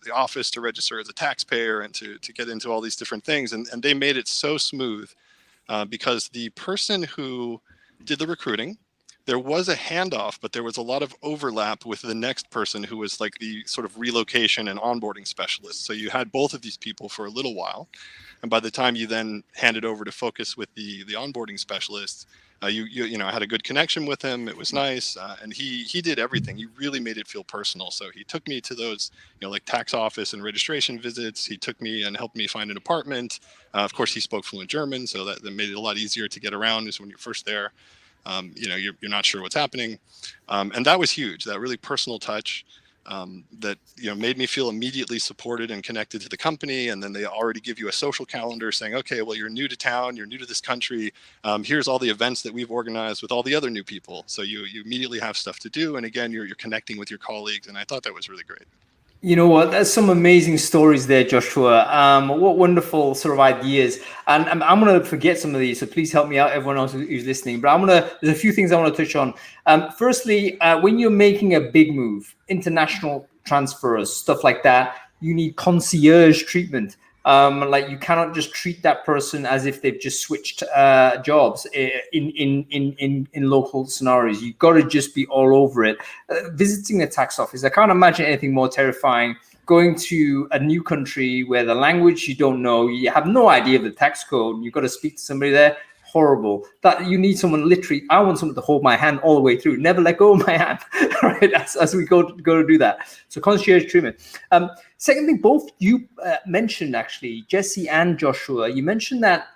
the office to register as a taxpayer and to get into all these different things. And they made it so smooth because the person who did the recruiting, there was a handoff, but there was a lot of overlap with the next person who was like the sort of relocation and onboarding specialist. So you had both of these people for a little while. And by the time you then handed over to focus with the onboarding specialist, I had a good connection with him. It was nice. And he did everything. He really made it feel personal. So he took me to those, like tax office and registration visits. He took me and helped me find an apartment. Of course, he spoke fluent German, so that made it a lot easier to get around as when you're first there. You're not sure what's happening. And that was huge, that really personal touch that, made me feel immediately supported and connected to the company. And then they already give you a social calendar saying, okay, well, you're new to town, you're new to this country. Here's all the events that we've organized with all the other new people. So you immediately have stuff to do. And again, you're connecting with your colleagues. And I thought that was really great. You know what? There's some amazing stories there, Joshua. What wonderful sort of ideas. And I'm going to forget some of these, so please help me out, everyone else who's listening. But there's a few things I want to touch on. Firstly, when you're making a big move, international transfers, stuff like that, you need concierge treatment. Like you cannot just treat that person as if they've just switched jobs in local scenarios. You've got to just be all over it. Visiting a tax office, I can't imagine anything more terrifying. Going to a new country where the language you don't know, you have no idea of the tax code, you've got to speak to somebody there. Horrible. That you need someone literally. I want someone to hold my hand all the way through, never let go of my hand, right? As we go to do that. So concierge treatment. Second thing, both you mentioned actually, Jesse and Joshua. You mentioned that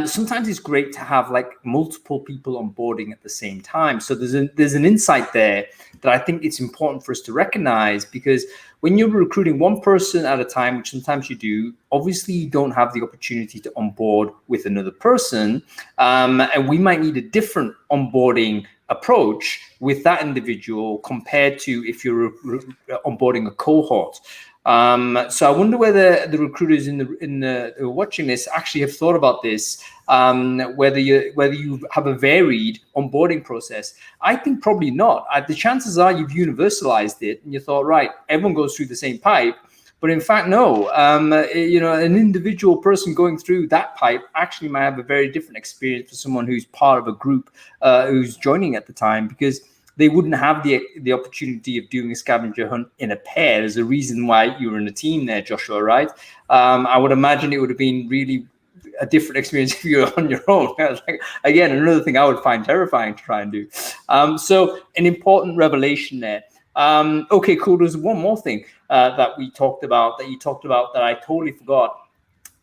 sometimes it's great to have like multiple people onboarding at the same time. So there's an insight there that I think it's important for us to recognize, because when you're recruiting one person at a time, which sometimes you do, obviously you don't have the opportunity to onboard with another person. And we might need a different onboarding approach with that individual compared to if you're onboarding a cohort. So I wonder whether the recruiters who are watching this actually have thought about this, whether you have a varied onboarding process. I think probably not. The chances are you've universalized it and you thought, right, everyone goes through the same pipe. But in fact, no. An individual person going through that pipe actually might have a very different experience for someone who's part of a group who's joining at the time, because they wouldn't have the opportunity of doing a scavenger hunt in a pair. There's a reason why you were in a team there, Joshua, right? I would imagine it would have been really a different experience if you were on your own. Again, another thing I would find terrifying to try and do. So an important revelation there. Okay, cool. There's one more thing that you talked about that I totally forgot,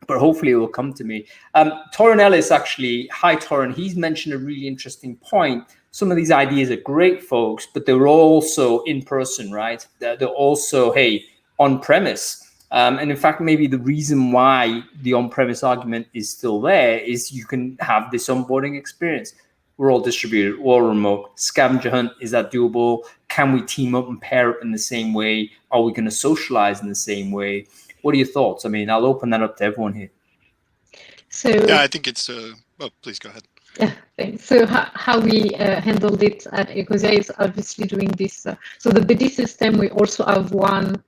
but hopefully it will come to me. Torrin Ellis, actually, hi Torrin, he's mentioned a really interesting point. Some of these ideas are great, folks, but they're also in person, right? They're also, hey, on-premise. And in fact, maybe the reason why the on-premise argument is still there is you can have this onboarding experience. We're all distributed, we're all remote. Scavenger hunt, is that doable? Can we team up and pair up in the same way? Are we going to socialize in the same way? What are your thoughts? I mean, I'll open that up to everyone here. So Yeah, I think it's. Oh, please go ahead. Yeah, thanks. So how we handled it at Ecosia is obviously doing this. So the buddy system, we also have one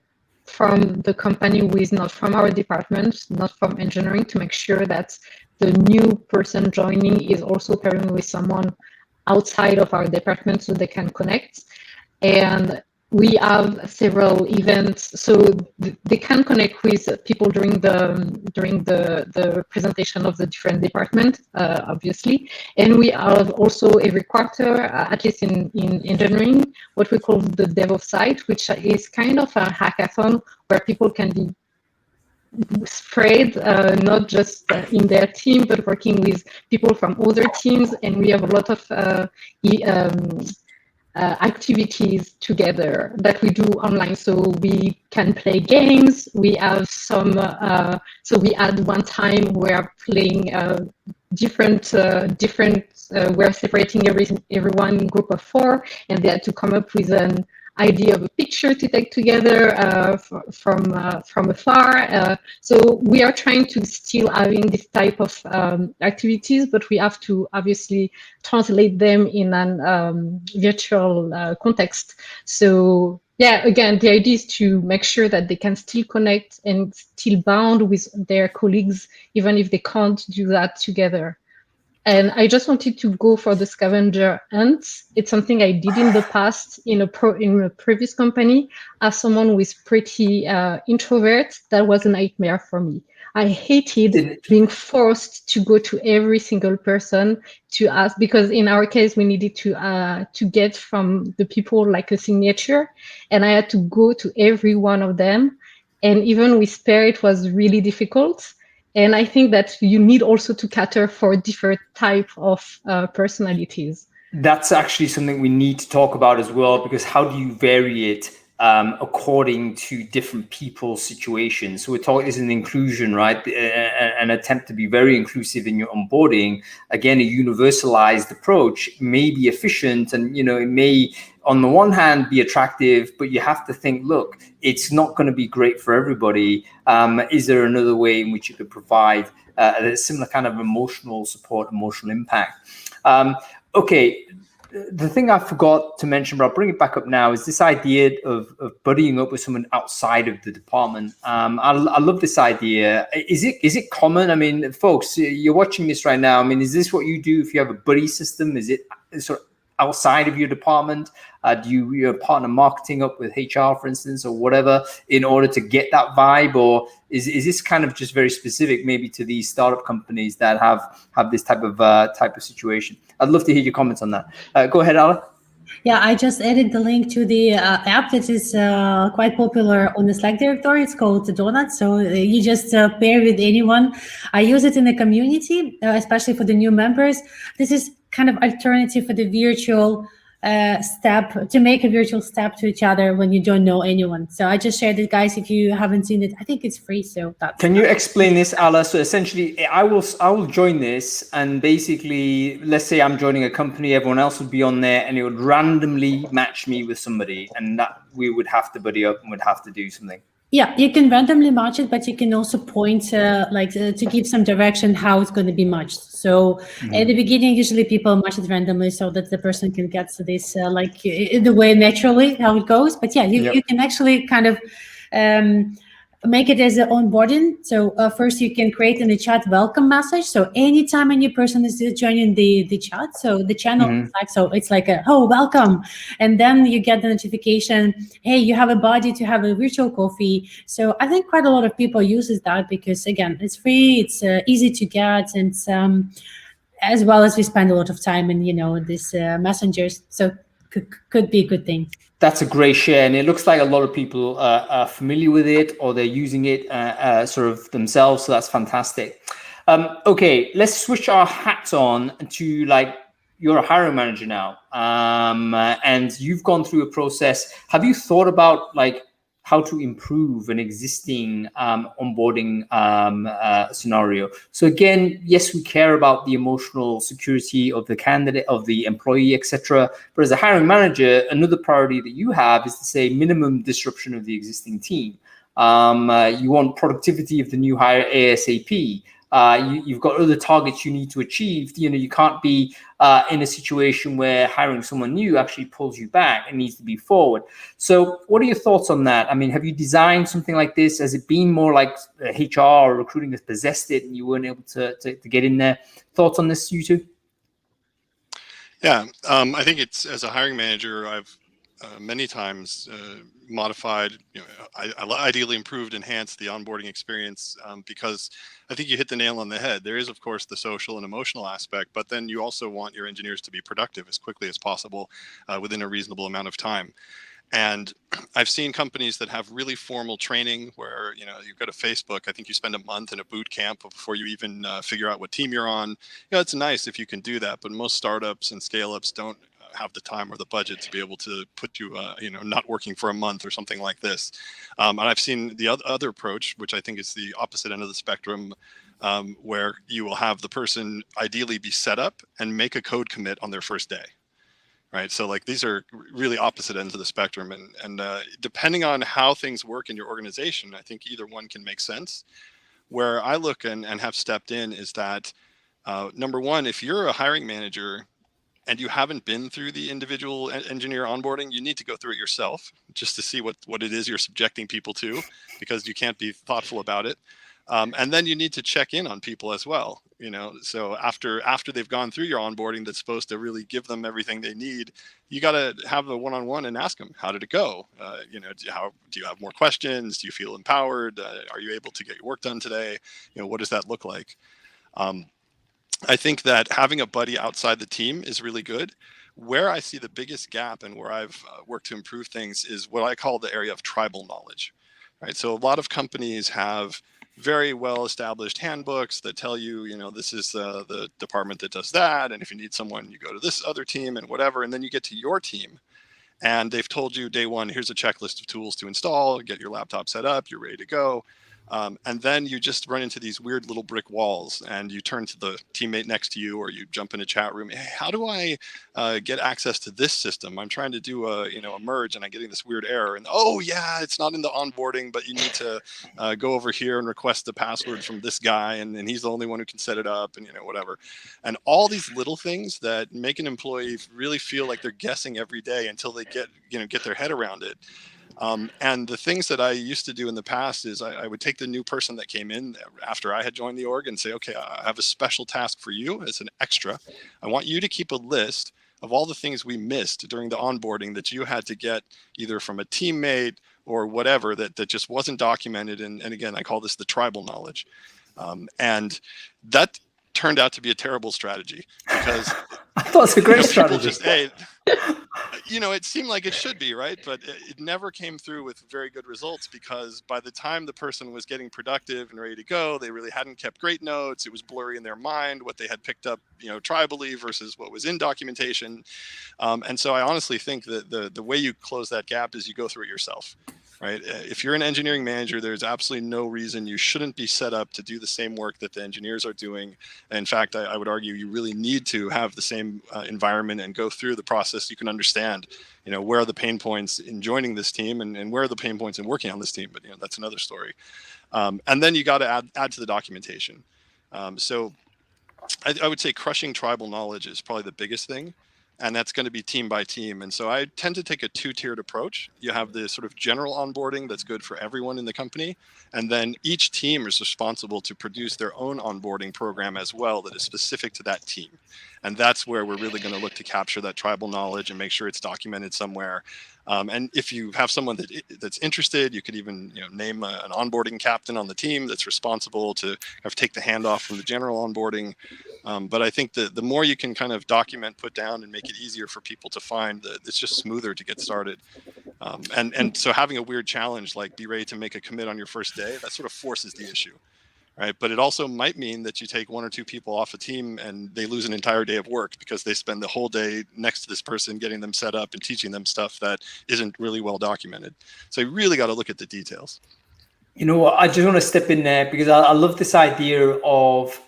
from the company who is not from our department, not from engineering, to make sure that the new person joining is also pairing with someone outside of our department so they can connect. And we have several events, so they can connect with people during the presentation of the different department, obviously. And we have also every quarter, at least in engineering, what we call the dev site, which is kind of a hackathon where people can be spread, not just in their team, but working with people from other teams. And we have a lot of activities together that we do online, so we can play games. We have some so we had one time we're playing different we're separating everyone group of 4, and they had to come up with an idea of a picture to take together from afar. So we are trying to still having this type of activities, but we have to obviously translate them in an virtual context. So yeah, again, the idea is to make sure that they can still connect and still bond with their colleagues, even if they can't do that together. And I just wanted to go for the scavenger hunt. It's something I did in the past in a previous company. As someone who is pretty introvert, that was a nightmare for me. I hated being forced to go to every single person to ask, because in our case, we needed to get from the people like a signature, and I had to go to every one of them. And even with pair, it was really difficult. And I think that you need also to cater for different type of personalities. That's actually something we need to talk about as well, because how do you vary it according to different people's situations? So we're talking is an inclusion, right? An attempt to be very inclusive in your onboarding. Again, a universalized approach may be efficient, and it may, on the one hand, be attractive, but you have to think, look, it's not going to be great for everybody. Is there another way in which you could provide a similar kind of emotional support, emotional impact? Okay, the thing I forgot to mention, but I'll bring it back up now, is this idea of buddying up with someone outside of the department. I love this idea. Is it common? I mean, folks, you're watching this right now. I mean, is this what you do if you have a buddy system? Is it sort of outside of your department? Do you partner marketing up with HR, for instance, or whatever, in order to get that vibe? Or is this kind of just very specific maybe to these startup companies that have this type of situation? I'd love to hear your comments on that. Go ahead, Ala. Yeah, I just added the link to the app that is quite popular on the Slack directory. It's called the Donut. So you just pair with anyone. I use it in the community, especially for the new members. This is kind of alternative for the virtual step, to make a virtual step to each other when you don't know anyone. So I just shared it, guys. If you haven't seen it, I think it's free. So can you explain this, Ala? So essentially, I will join this, and basically, let's say I'm joining a company, everyone else would be on there, and it would randomly match me with somebody, and that we would have to buddy up and would have to do something. Yeah, you can randomly match it, but you can also point to give some direction how it's going to be matched. So at the beginning, usually people match it randomly so that the person can get to this in the way naturally how it goes. But yeah, you can actually kind of make it as an onboarding. So first you can create in the chat welcome message. So anytime a new person is joining the chat, so the channel is like, so it's like welcome. And then you get the notification, hey, you have a buddy to have a virtual coffee. So I think quite a lot of people uses that because again, it's free, it's easy to get, and as well as we spend a lot of time in, these messengers. So could be a good thing. That's a great share, and it looks like a lot of people are familiar with it, or they're using it sort of themselves. So that's fantastic. Okay, let's switch our hats on to you're a hiring manager now, and you've gone through a process. Have you thought about how to improve an existing onboarding scenario. So again, yes, we care about the emotional security of the candidate, of the employee, etc. But as a hiring manager, another priority that you have is to say minimum disruption of the existing team. You want productivity of the new hire ASAP. You've got other targets you need to achieve. You can't be in a situation where hiring someone new actually pulls you back. It needs to be forward. So what are your thoughts on that? I mean, have you designed something like this? Has it been more like HR or recruiting has possessed it and you weren't able to get in there? Thoughts on this, you two? Yeah, I think it's, as a hiring manager, I've many times modified, I ideally improved, enhanced the onboarding experience, because I think you hit the nail on the head. There is, of course, the social and emotional aspect, but then you also want your engineers to be productive as quickly as possible within a reasonable amount of time. And I've seen companies that have really formal training where, you go to Facebook, I think you spend a month in a boot camp before you even figure out what team you're on. It's nice if you can do that, but most startups and scale-ups don't have the time or the budget to be able to put you, not working for a month or something like this. And I've seen the other approach, which I think is the opposite end of the spectrum, where you will have the person ideally be set up and make a code commit on their first day. Right. So like these are really opposite ends of the spectrum. And depending on how things work in your organization, I think either one can make sense. Where I look and have stepped in is that, number one, if you're a hiring manager and you haven't been through the individual engineer onboarding, you need to go through it yourself just to see what it is you're subjecting people to, because you can't be thoughtful about it. And then you need to check in on people as well. So after they've gone through your onboarding, that's supposed to really give them everything they need, you got to have a one-on-one and ask them, how did it go? Do you have more questions? Do you feel empowered? Are you able to get your work done today? What does that look like? I think that having a buddy outside the team is really good. Where I see the biggest gap and where I've worked to improve things is what I call the area of tribal knowledge. Right. So a lot of companies have very well established handbooks that tell you, this is the department that does that. And if you need someone, you go to this other team and whatever. And then you get to your team and they've told you day one, here's a checklist of tools to install, get your laptop set up, you're ready to go. And then you just run into these weird little brick walls and you turn to the teammate next to you or you jump in a chat room. Hey, how do I get access to this system? I'm trying to do a merge and I'm getting this weird error. And oh yeah, it's not in the onboarding, but you need to go over here and request the password from this guy. And he's the only one who can set it up and whatever. And all these little things that make an employee really feel like they're guessing every day until they get their head around it. And the things that I used to do in the past is I would take the new person that came in after I had joined the org and say, okay, I have a special task for you as an extra. I want you to keep a list of all the things we missed during the onboarding that you had to get either from a teammate or whatever that just wasn't documented. And again, I call this the tribal knowledge. And that turned out to be a terrible strategy because I thought it's a great strategy. It seemed like it should be, right? But it never came through with very good results because by the time the person was getting productive and ready to go, they really hadn't kept great notes. It was blurry in their mind what they had picked up, tribally versus what was in documentation. And so I honestly think that the way you close that gap is you go through it yourself. Right. If you're an engineering manager, there's absolutely no reason you shouldn't be set up to do the same work that the engineers are doing. In fact, I would argue you really need to have the same environment and go through the process. You can understand, where are the pain points in joining this team and where are the pain points in working on this team. But, that's another story. And then you got to add to the documentation. So I would say crushing tribal knowledge is probably the biggest thing. And that's going to be team by team. And so I tend to take a two-tiered approach. You have the sort of general onboarding that's good for everyone in the company. And then each team is responsible to produce their own onboarding program as well that is specific to that team. And that's where we're really going to look to capture that tribal knowledge and make sure it's documented somewhere. And if you have someone that's interested, you could even name an onboarding captain on the team that's responsible to take the handoff from the general onboarding. But I think the more you can kind of document, put down, and make it easier for people to find, it's just smoother to get started. And so having a weird challenge like be ready to make a commit on your first day, that sort of forces the issue. right? But it also might mean that you take 1 or 2 people off a team and they lose an entire day of work because they spend the whole day next to this person, getting them set up and teaching them stuff that isn't really well documented. So you really got to look at the details. You know what? I just want to step in there because I love this idea of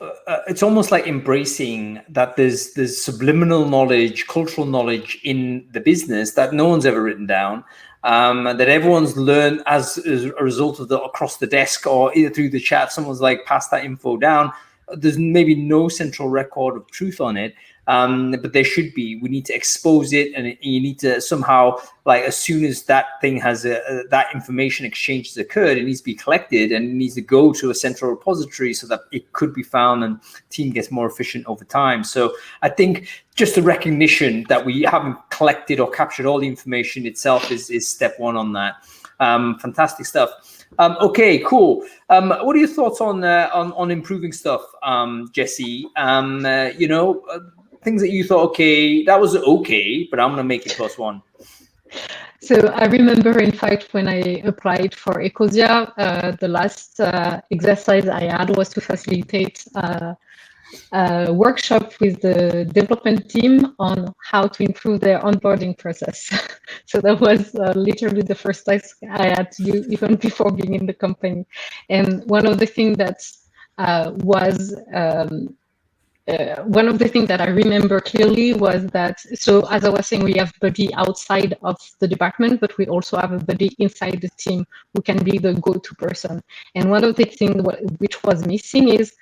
it's almost like embracing that there's subliminal knowledge, cultural knowledge in the business that no one's ever written down, that everyone's learned as a result of across the desk or either through the chat. Someone's like passed that info down. There's maybe no central record of truth on it. But there should be. We need to expose it, and you need to somehow, like, as soon as that thing has that information exchange has occurred, it needs to be collected and it needs to go to a central repository so that it could be found and team gets more efficient over time. So I think just the recognition that we haven't collected or captured all the information itself is step one on that. Fantastic stuff. Okay, cool. What are your thoughts on improving stuff, Jesse? Things that you thought, okay, that was okay, but I'm going to make it +1. So I remember, in fact, when I applied for Ecosia, the last exercise I had was to facilitate a workshop with the development team on how to improve their onboarding process. So that was literally the first task I had to do even before being in the company. And one of the things that one of the things that I remember clearly was that, so as I was saying, we have buddy outside of the department, but we also have a buddy inside the team who can be the go-to person. And one of the things which was missing is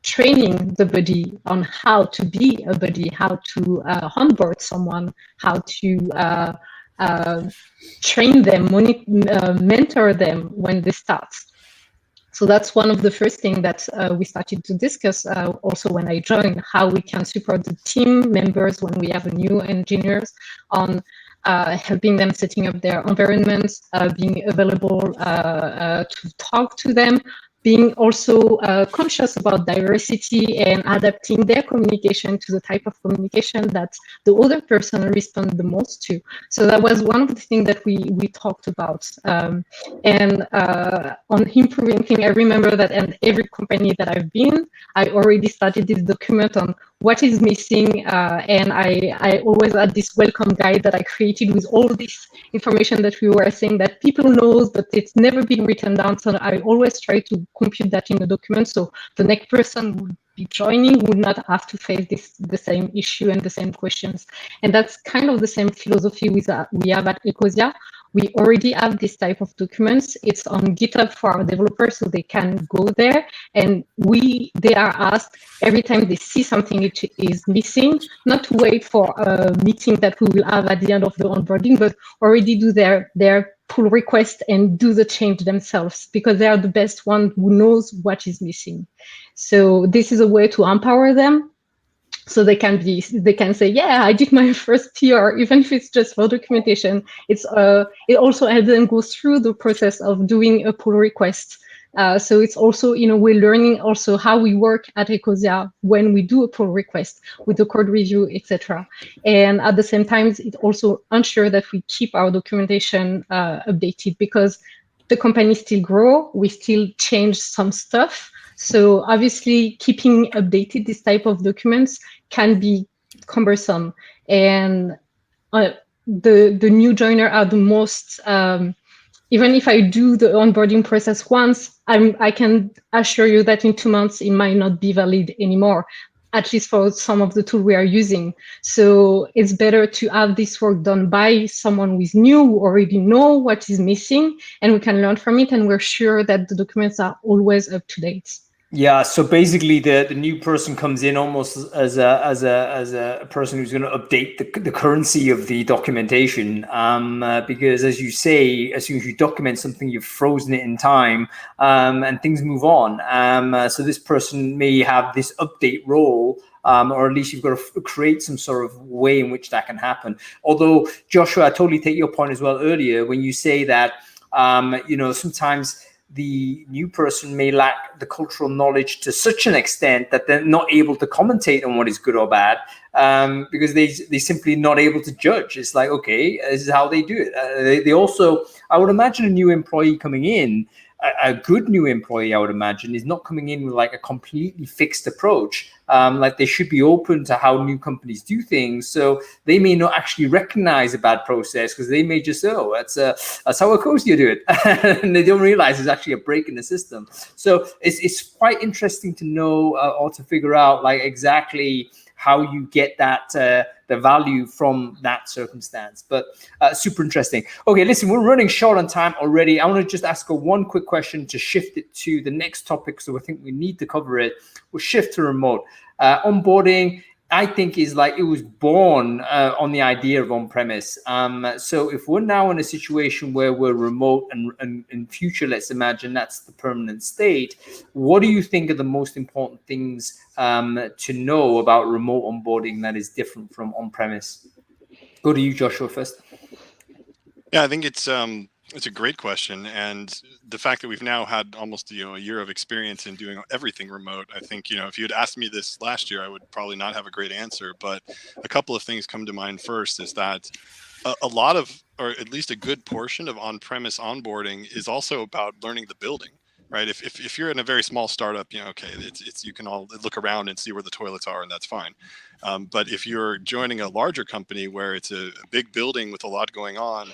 training the buddy on how to be a buddy, how to onboard someone, how to train them, mentor them when they start. So that's one of the first things that we started to discuss also when I joined, how we can support the team members when we have new engineers on helping them setting up their environments, being available to talk to them, being also conscious about diversity and adapting their communication to the type of communication that the other person responds the most to. So that was one of the things that we talked about. And on improving things, I remember that in every company that I've been, I already started this document on what is missing. And I always had this welcome guide that I created with all this information that we were saying that people knows, but it's never been written down. So I always try to compute that in a document, so the next person would be joining would not have to face the same issue and the same questions. And that's kind of the same philosophy we have at Ecosia. We already have this type of documents. It's on GitHub for our developers, so they can go there, and they are asked every time they see something which is missing, not to wait for a meeting that we will have at the end of the onboarding, but already do their pull request and do the change themselves, because they are the best one who knows what is missing. So this is a way to empower them, so they can say, yeah, I did my first PR, even if it's just for documentation. It also helps them go through the process of doing a pull request. So it's also, we're learning also how we work at Ecosia when we do a pull request with the code review, etc. And at the same time, it also ensures that we keep our documentation updated, because the company still grow, we still change some stuff. So obviously, keeping updated this type of documents can be cumbersome. And the new joiner are the most, even if I do the onboarding process once, I can assure you that in 2 months, it might not be valid anymore, at least for some of the tools we are using. So it's better to have this work done by someone who is new, who already know what is missing, and we can learn from it, and we're sure that the documents are always up to date. Yeah, so basically the new person comes in almost as a person who's going to update the currency of the documentation, because as you say, as soon as you document something, you've frozen it in time, and things move on. So this person may have this update role, or at least you've got to create some sort of way in which that can happen. Although, Joshua, I totally take your point as well earlier when you say that, sometimes the new person may lack the cultural knowledge to such an extent that they're not able to commentate on what is good or bad, because they're simply not able to judge. It's like, okay, this is how they do it. They also, I would imagine a new employee coming in, a good new employee, I would imagine, is not coming in with like a completely fixed approach. Like they should be open to how new companies do things. So they may not actually recognize a bad process because they may just, oh, that's how Ecosia do it. And they don't realize there's actually a break in the system. So it's quite interesting to know or to figure out like exactly how you get that the value from that circumstance. But super interesting. Okay, listen, we're running short on time already. I want to just ask her one quick question to shift it to the next topic. So I think we need to cover it. We'll shift to remote. Onboarding, I think, is like it was born on the idea of on-premise. So if we're now in a situation where we're remote and in future, let's imagine that's the permanent state, what do you think are the most important things to know about remote onboarding that is different from on-premise? Go to you, Joshua, first. Yeah, I think it's a great question, and the fact that we've now had almost a year of experience in doing everything remote, I think if you had asked me this last year, I would probably not have a great answer. But a couple of things come to mind. First is that a lot of, or at least a good portion of on-premise onboarding is also about learning the building, right? If you're in a very small startup, okay, it's you can all look around and see where the toilets are, and that's fine. But if you're joining a larger company where it's a big building with a lot going on,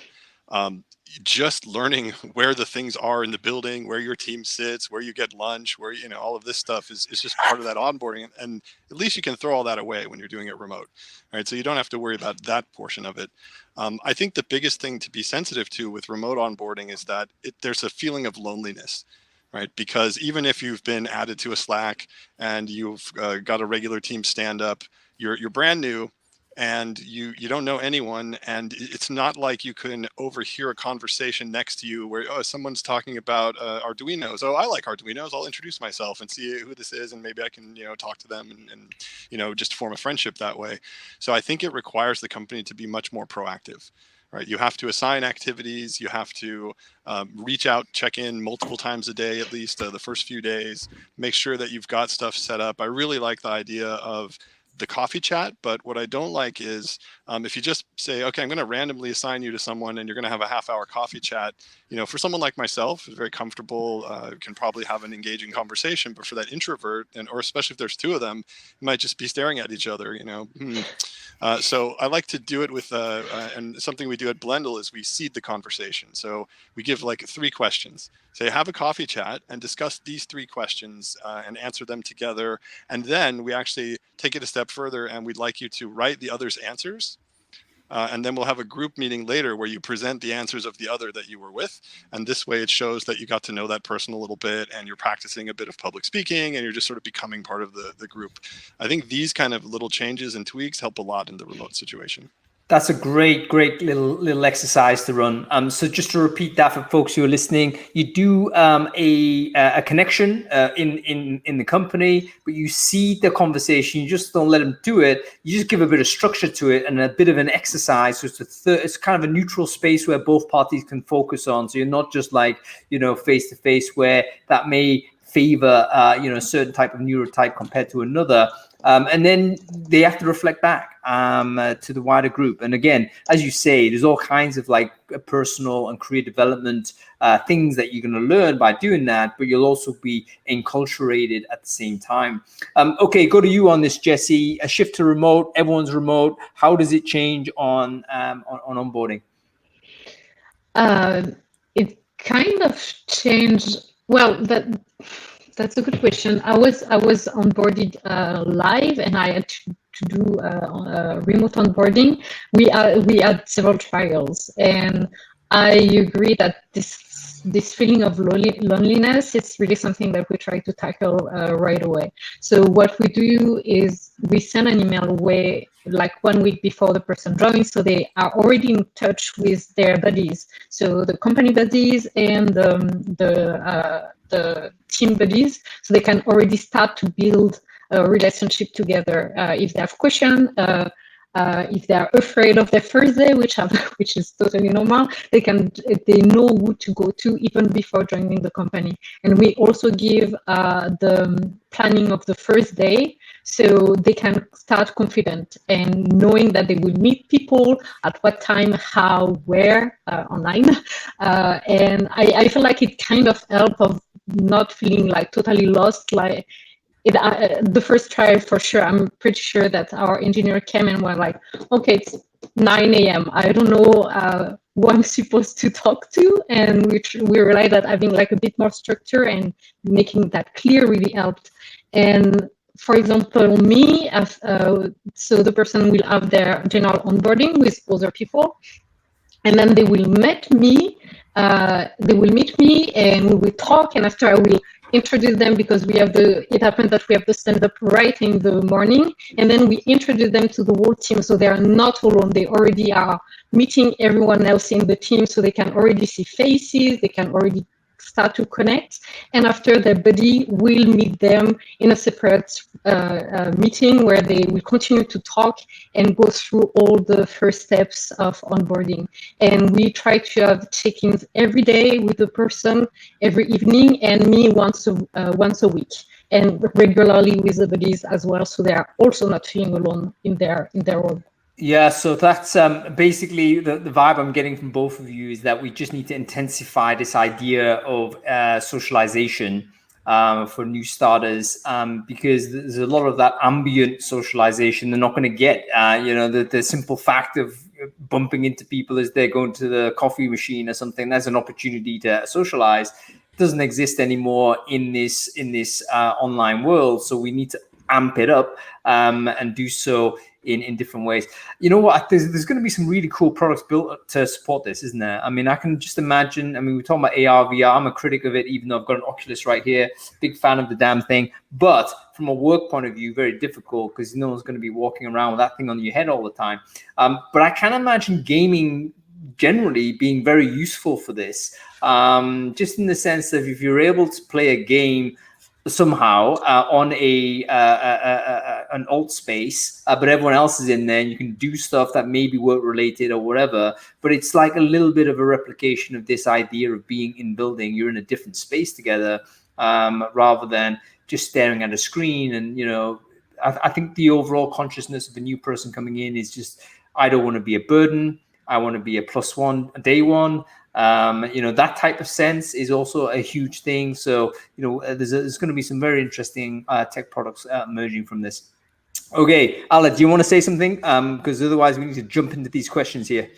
just learning where the things are in the building, where your team sits, where you get lunch, where all of this stuff is just part of that onboarding, and at least you can throw all that away when you're doing it remote, right? So you don't have to worry about that portion of it. I think the biggest thing to be sensitive to with remote onboarding is that there's a feeling of loneliness, right? Because even if you've been added to a Slack and you've got a regular team stand up, you're brand new, and you don't know anyone, and it's not like you can overhear a conversation next to you where someone's talking about Arduinos. Oh, I like Arduinos. I'll introduce myself and see who this is, and maybe I can talk to them and just form a friendship that way. So I think it requires the company to be much more proactive. Right, you have to assign activities. You have to reach out, check in multiple times a day, at least the first few days. Make sure that you've got stuff set up. I really like the idea of the coffee chat, but what I don't like is if you just say, okay, I'm going to randomly assign you to someone and you're going to have a half-hour coffee chat. For someone like myself, who's very comfortable, can probably have an engaging conversation, but for that introvert, or especially if there's two of them, you might just be staring at each other. So I like to do it with, and something we do at Blendle is we seed the conversation. So we give like 3 questions. Say, have a coffee chat and discuss these 3 questions and answer them together. And then we actually take it a step further, and we'd like you to write the other's answers. And then we'll have a group meeting later where you present the answers of the other that you were with. And this way it shows that you got to know that person a little bit, and you're practicing a bit of public speaking, and you're just sort of becoming part of the group. I think these kind of little changes and tweaks help a lot in the remote situation. That's a great little exercise to run. So just to repeat that for folks who are listening, you do a connection in the company, but you see the conversation. You just don't let them do it. You just give a bit of structure to it and a bit of an exercise. So it's kind of a neutral space where both parties can focus on. So you're not just like face to face, where that may favor a certain type of neurotype compared to another. And then they have to reflect back to the wider group. And again, as you say, there's all kinds of like personal and career development things that you're going to learn by doing that, but you'll also be enculturated at the same time. Okay, go to you on this, Jesse. A shift to remote, everyone's remote. How does it change on onboarding? It kind of changed. Well, that's a good question. I was onboarded live, and I had to do remote onboarding. We had several trials, and I agree that this feeling of loneliness is really something that we try to tackle right away. So what we do is we send an email away like 1 week before the person joins, so they are already in touch with their buddies. So the company buddies and the team buddies, so they can already start to build a relationship together. If they have questions, If they're afraid of their first day, which is totally normal, they know who to go to even before joining the company. And we also give the planning of the first day, so they can start confident and knowing that they will meet people at what time, how, where, online. And I feel like it kind of helps of not feeling like totally lost. Like the first trial, for sure, I'm pretty sure that our engineer came and were like, okay, it's 9 a.m. I don't know who I'm supposed to talk to. And we realized that having like a bit more structure and making that clear really helped. And for example, me, so the person will have their general onboarding with other people, and then they will meet me. And we will talk. And after I will introduce them, because it happened that we have the stand-up right in the morning, and then we introduce them to the whole team, so they are not alone. They already are meeting everyone else in the team, so they can already see faces. They can already start to connect, and after their buddy will meet them in a separate meeting where they will continue to talk and go through all the first steps of onboarding. And we try to have check-ins every day with the person, every evening, and me once a week, and regularly with the buddies as well, so they are also not feeling alone in their role. Yeah, so that's basically the vibe I'm getting from both of you, is that we just need to intensify this idea of socialization for new starters, because there's a lot of that ambient socialization they're not going to get. The simple fact of bumping into people as they're going to the coffee machine or something, that's an opportunity to socialize. It doesn't exist anymore in this online world. So we need to amp it up and do so in different ways. You know what? There's going to be some really cool products built to support this, isn't there? I mean, I can just imagine. I mean, we're talking about AR, VR. I'm a critic of it, even though I've got an Oculus right here. Big fan of the damn thing. But from a work point of view, very difficult, because no one's going to be walking around with that thing on your head all the time. But I can imagine gaming generally being very useful for this, just in the sense that if you're able to play a game somehow on an alt space, but everyone else is in there, and you can do stuff that may be work related or whatever, but it's like a little bit of a replication of this idea of being in building. You're in a different space together, rather than just staring at a screen. And I think the overall consciousness of a new person coming in is just, I don't want to be a burden, I want to be a plus one, a day one. That type of sense is also a huge thing. So, there's going to be some very interesting tech products emerging from this. Okay, Ala, do you want to say something? Because otherwise we need to jump into these questions here.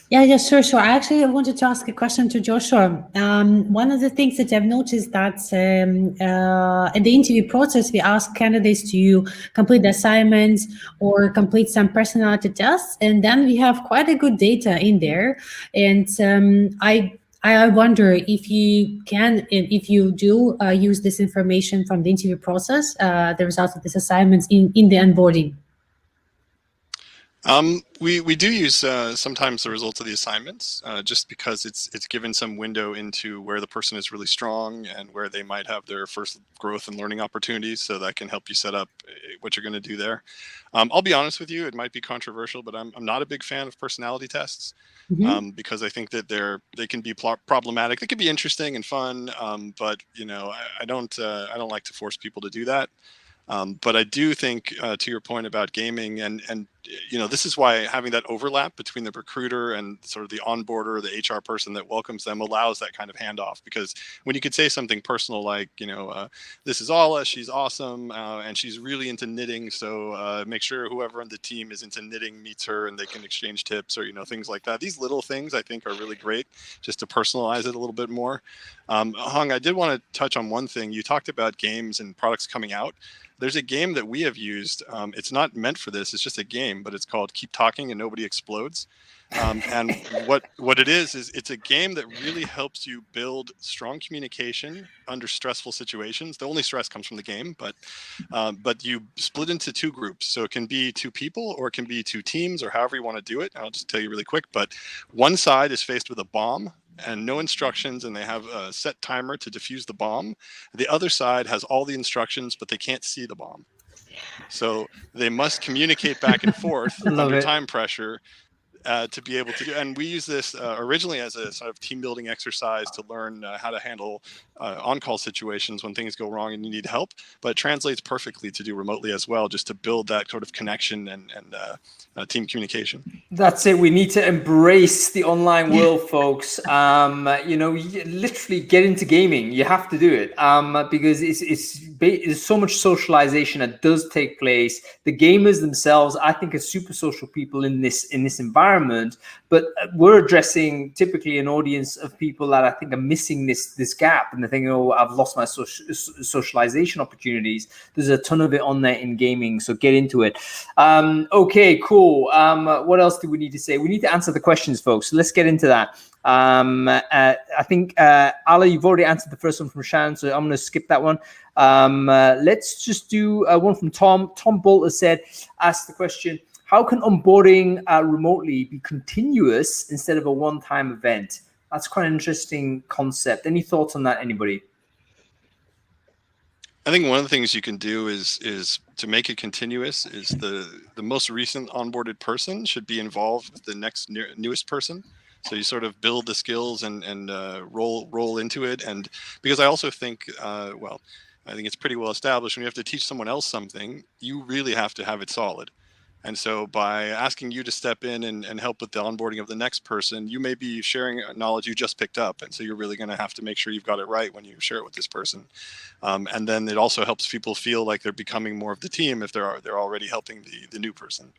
Yeah, sure. I actually wanted to ask a question to Joshua. One of the things that I've noticed that in the interview process, we ask candidates to complete the assignments or complete some personality tests, and then we have quite a good data in there. And I wonder if you can, and if you do use this information from the interview process, the results of these assignments in the onboarding. We do use sometimes the results of the assignments, just because it's given some window into where the person is really strong and where they might have their first growth and learning opportunities. So that can help you set up what you're going to do there. I'll be honest with you, it might be controversial, but I'm not a big fan of personality tests. Mm-hmm. Because I think that they can be problematic. They can be interesting and fun, but I don't like to force people to do that. But I do think, to your point about gaming, and this is why having that overlap between the recruiter and sort of the onboarder, the HR person that welcomes them, allows that kind of handoff. Because when you could say something personal like, this is Ala, she's awesome, and she's really into knitting, so make sure whoever on the team is into knitting meets her and they can exchange tips, or things like that. These little things I think are really great, just to personalize it a little bit more. Hung, I did want to touch on one thing. You talked about games and products coming out. There's a game that we have used. It's not meant for this. It's just a game, but it's called Keep Talking and Nobody Explodes. And what it is it's a game that really helps you build strong communication under stressful situations. The only stress comes from the game, but you split into two groups. So it can be two people, or it can be two teams, or however you want to do it. I'll just tell you really quick. But one side is faced with a bomb and no instructions, and they have a set timer to defuse the bomb. The other side has all the instructions, but they can't see the bomb. So they must communicate back and forth Love under it. time pressure to be able to do. And we use this originally as a sort of team building exercise to learn how to handle on-call situations when things go wrong and you need help. But it translates perfectly to do remotely as well, just to build that sort of connection and team communication. That's it. We need to embrace the online world, folks. You literally get into gaming. You have to do it because there's so much socialization that does take place. The gamers themselves, I think, are super social people in this environment. But we're addressing typically an audience of people that I think are missing this gap, and they're thinking, "Oh, I've lost my socialization opportunities." There's a ton of it on there in gaming, so get into it. Okay, cool. What else do we need to say? We need to answer the questions, folks. So let's get into that. I think Ala, you've already answered the first one from Shan, so I'm going to skip that one. Let's just do one from Tom. Tom Bolter asked the question: how can onboarding remotely be continuous instead of a one-time event? That's quite an interesting concept. Any thoughts on that, anybody? I think one of the things you can do is to make it continuous is the most recent onboarded person should be involved with the next newest person. So you sort of build the skills and roll into it. And because I also think, I think it's pretty well established when you have to teach someone else something, you really have to have it solid. And so by asking you to step in and help with the onboarding of the next person, you may be sharing knowledge you just picked up. And so you're really going to have to make sure you've got it right when you share it with this person. And then it also helps people feel like they're becoming more of the team if they're already helping the new person.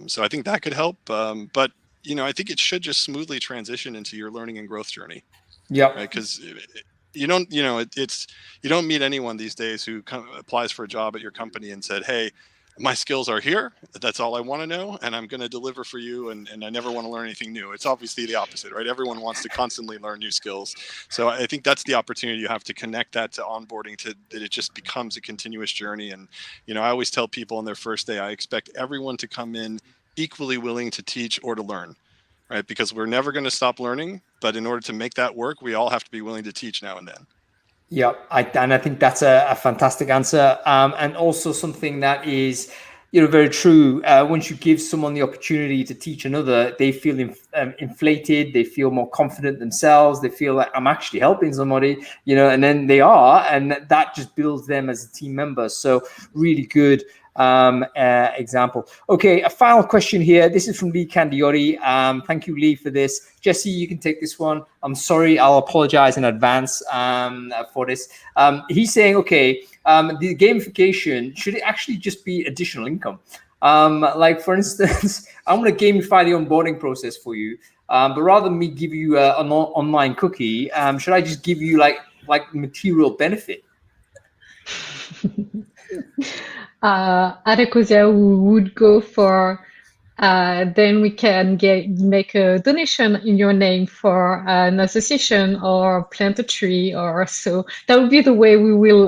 So I think that could help. But, I think it should just smoothly transition into your learning and growth journey. Yeah. Right? Because you don't meet anyone these days who applies for a job at your company and said, "Hey, my skills are here. That's all I want to know. And I'm going to deliver for you. And I never want to learn anything new." It's obviously the opposite, right? Everyone wants to constantly learn new skills. So I think that's the opportunity you have to connect that to onboarding, that it just becomes a continuous journey. And, I always tell people on their first day, I expect everyone to come in equally willing to teach or to learn, right? Because we're never going to stop learning. But in order to make that work, we all have to be willing to teach now and then. Yeah, and I think that's a fantastic answer, and also something that is, very true. Once you give someone the opportunity to teach another, they feel inflated. They feel more confident themselves. They feel like I'm actually helping somebody, and then they are, and that just builds them as a team member. So really good example. Okay, a final question here. This is from Lee Candiori. Thank you, Lee, for this. Jesse, you can take this one. I'm sorry, I'll apologize in advance for this. He's saying, okay, the gamification, should it actually just be additional income? Like, for instance, I'm going to gamify the onboarding process for you, but rather than me give you an online cookie, should I just give you like material benefit? At Ecosia, we would go for then we can make a donation in your name for an association or plant a tree, or so. That would be the way we will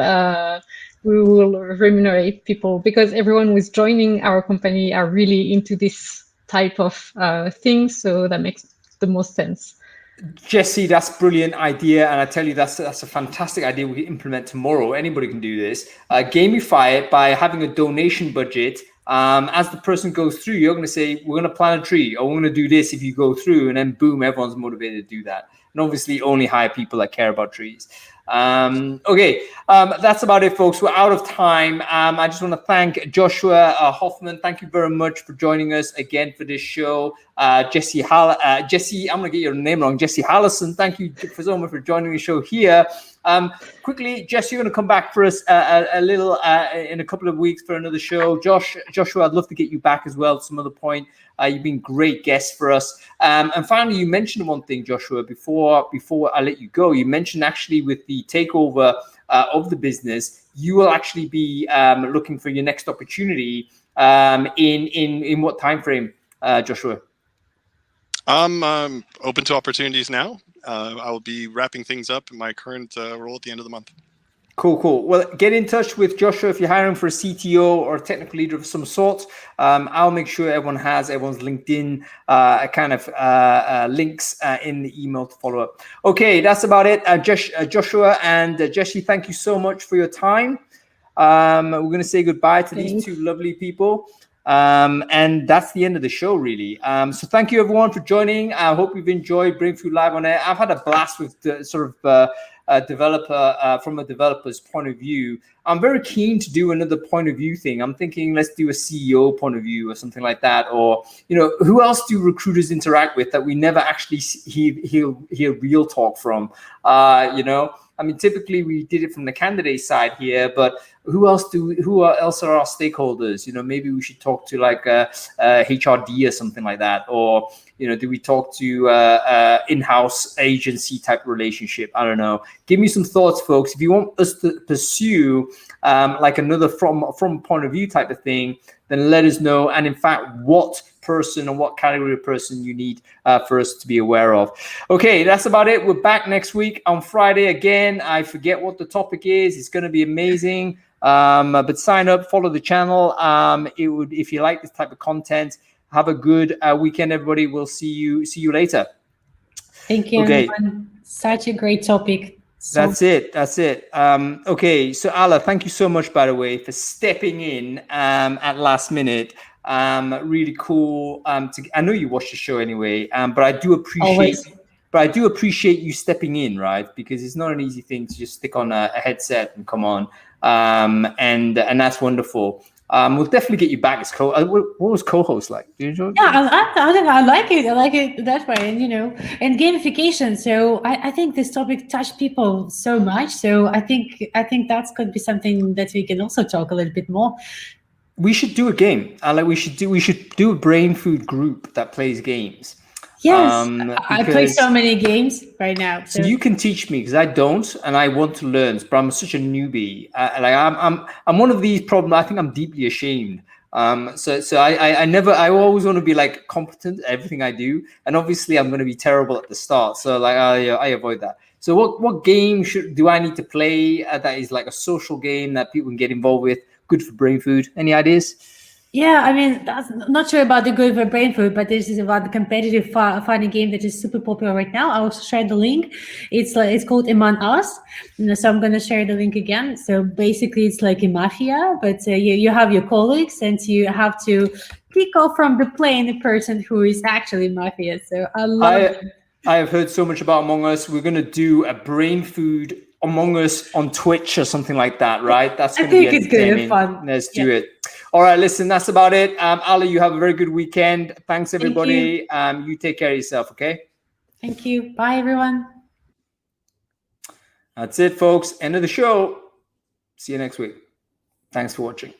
remunerate people, because everyone who's joining our company are really into this type of thing. So that makes the most sense. Jesse, that's a brilliant idea, and I tell you, that's a fantastic idea we can implement tomorrow. Anybody can do this. Gamify it by having a donation budget. As the person goes through, you're going to say, "We're going to plant a tree," or "We're going to do this if you go through," and then boom, everyone's motivated to do that. And obviously, only hire people that care about trees. Okay, that's about it, folks. We're out of time. I just want to thank Joshua Hoffman. Thank you very much for joining us again for this show. Jesse, I'm going to get your name wrong. Jesse Hallison, thank you so much for joining the show here. Quickly, Jess, you're going to come back for us a little in a couple of weeks for another show. Joshua, I'd love to get you back as well at some other point. You've been great guests for us. And finally, you mentioned one thing, Joshua, before I let you go. You mentioned actually with the takeover of the business, you will actually be looking for your next opportunity in what time frame, Joshua? I'm open to opportunities now. I will be wrapping things up in my current role at the end of the month. Cool. Well, get in touch with Joshua if you're hiring for a CTO or a technical leader of some sort. I'll make sure everyone has everyone's LinkedIn links in the email to follow up. Okay, that's about it. Joshua and Jesse, thank you so much for your time. We're going to say goodbye to these Thanks. two lovely people. And that's the end of the show, really. So thank you, everyone, for joining. I hope you've enjoyed Brainfood Live on Air. I've had a blast with the sort of developer from a developer's point of view. I'm very keen to do another point of view thing. I'm thinking let's do a CEO point of view or something like that. Or, you know, who else do recruiters interact with that we never actually hear real talk from? You know, I mean, typically we did it from the candidate side here, but who else are our stakeholders? You know, maybe we should talk to like HRD or something like that. Or, you know, do we talk to in-house agency type relationship? I don't know. Give me some thoughts, folks. If you want us to pursue like another from point of view type of thing, then let us know. And in fact, what person or what category of person you need for us to be aware of. Okay, that's about it. We're back next week on Friday again. I forget what the topic is. It's going to be amazing. But sign up, follow the channel. If you like this type of content, have a good weekend, everybody. We'll see you later. Thank you, Okay. everyone. Such a great topic. That's it. Okay, so Ala, thank you so much, by the way, for stepping in at last minute. Really cool. I know you watched the show anyway, but I do appreciate you stepping in, right? Because it's not an easy thing to just stick on a headset and come on, and that's wonderful. We'll definitely get you back as what was co-host like? Did you enjoy it? Yeah, I like it. I like it that way, and you know, and gamification. So I think this topic touched people so much. So I think that's going to be something that we can also talk a little bit more. We should do a game. We should do a Brainfood group that plays games. Yes, I play so many games right now. So you can teach me because I don't, and I want to learn. But I'm such a newbie. I'm one of these problems. I think I'm deeply ashamed. I always want to be like competent at everything I do, and obviously I'm going to be terrible at the start. So like I avoid that. So what game do I need to play that is like a social game that people can get involved with? Good for Brainfood. Any ideas? Yeah, I mean, that's not sure about the good for Brainfood, but this is about the competitive fighting game that is super popular right now. I will share the link. It's called Among Us. So I'm going to share the link again. So basically, it's like a mafia, but you have your colleagues and you have to pick off from the plane the person who is actually mafia. So I love it. I have heard so much about Among Us. We're going to do a Brainfood Among Us on Twitch or something like that, right? That's going to be entertaining. It's fun. Let's do it. All right, listen, that's about it. Ali, you have a very good weekend. Thanks, everybody. You take care of yourself, okay? Thank you. Bye, everyone. That's it, folks. End of the show. See you next week. Thanks for watching.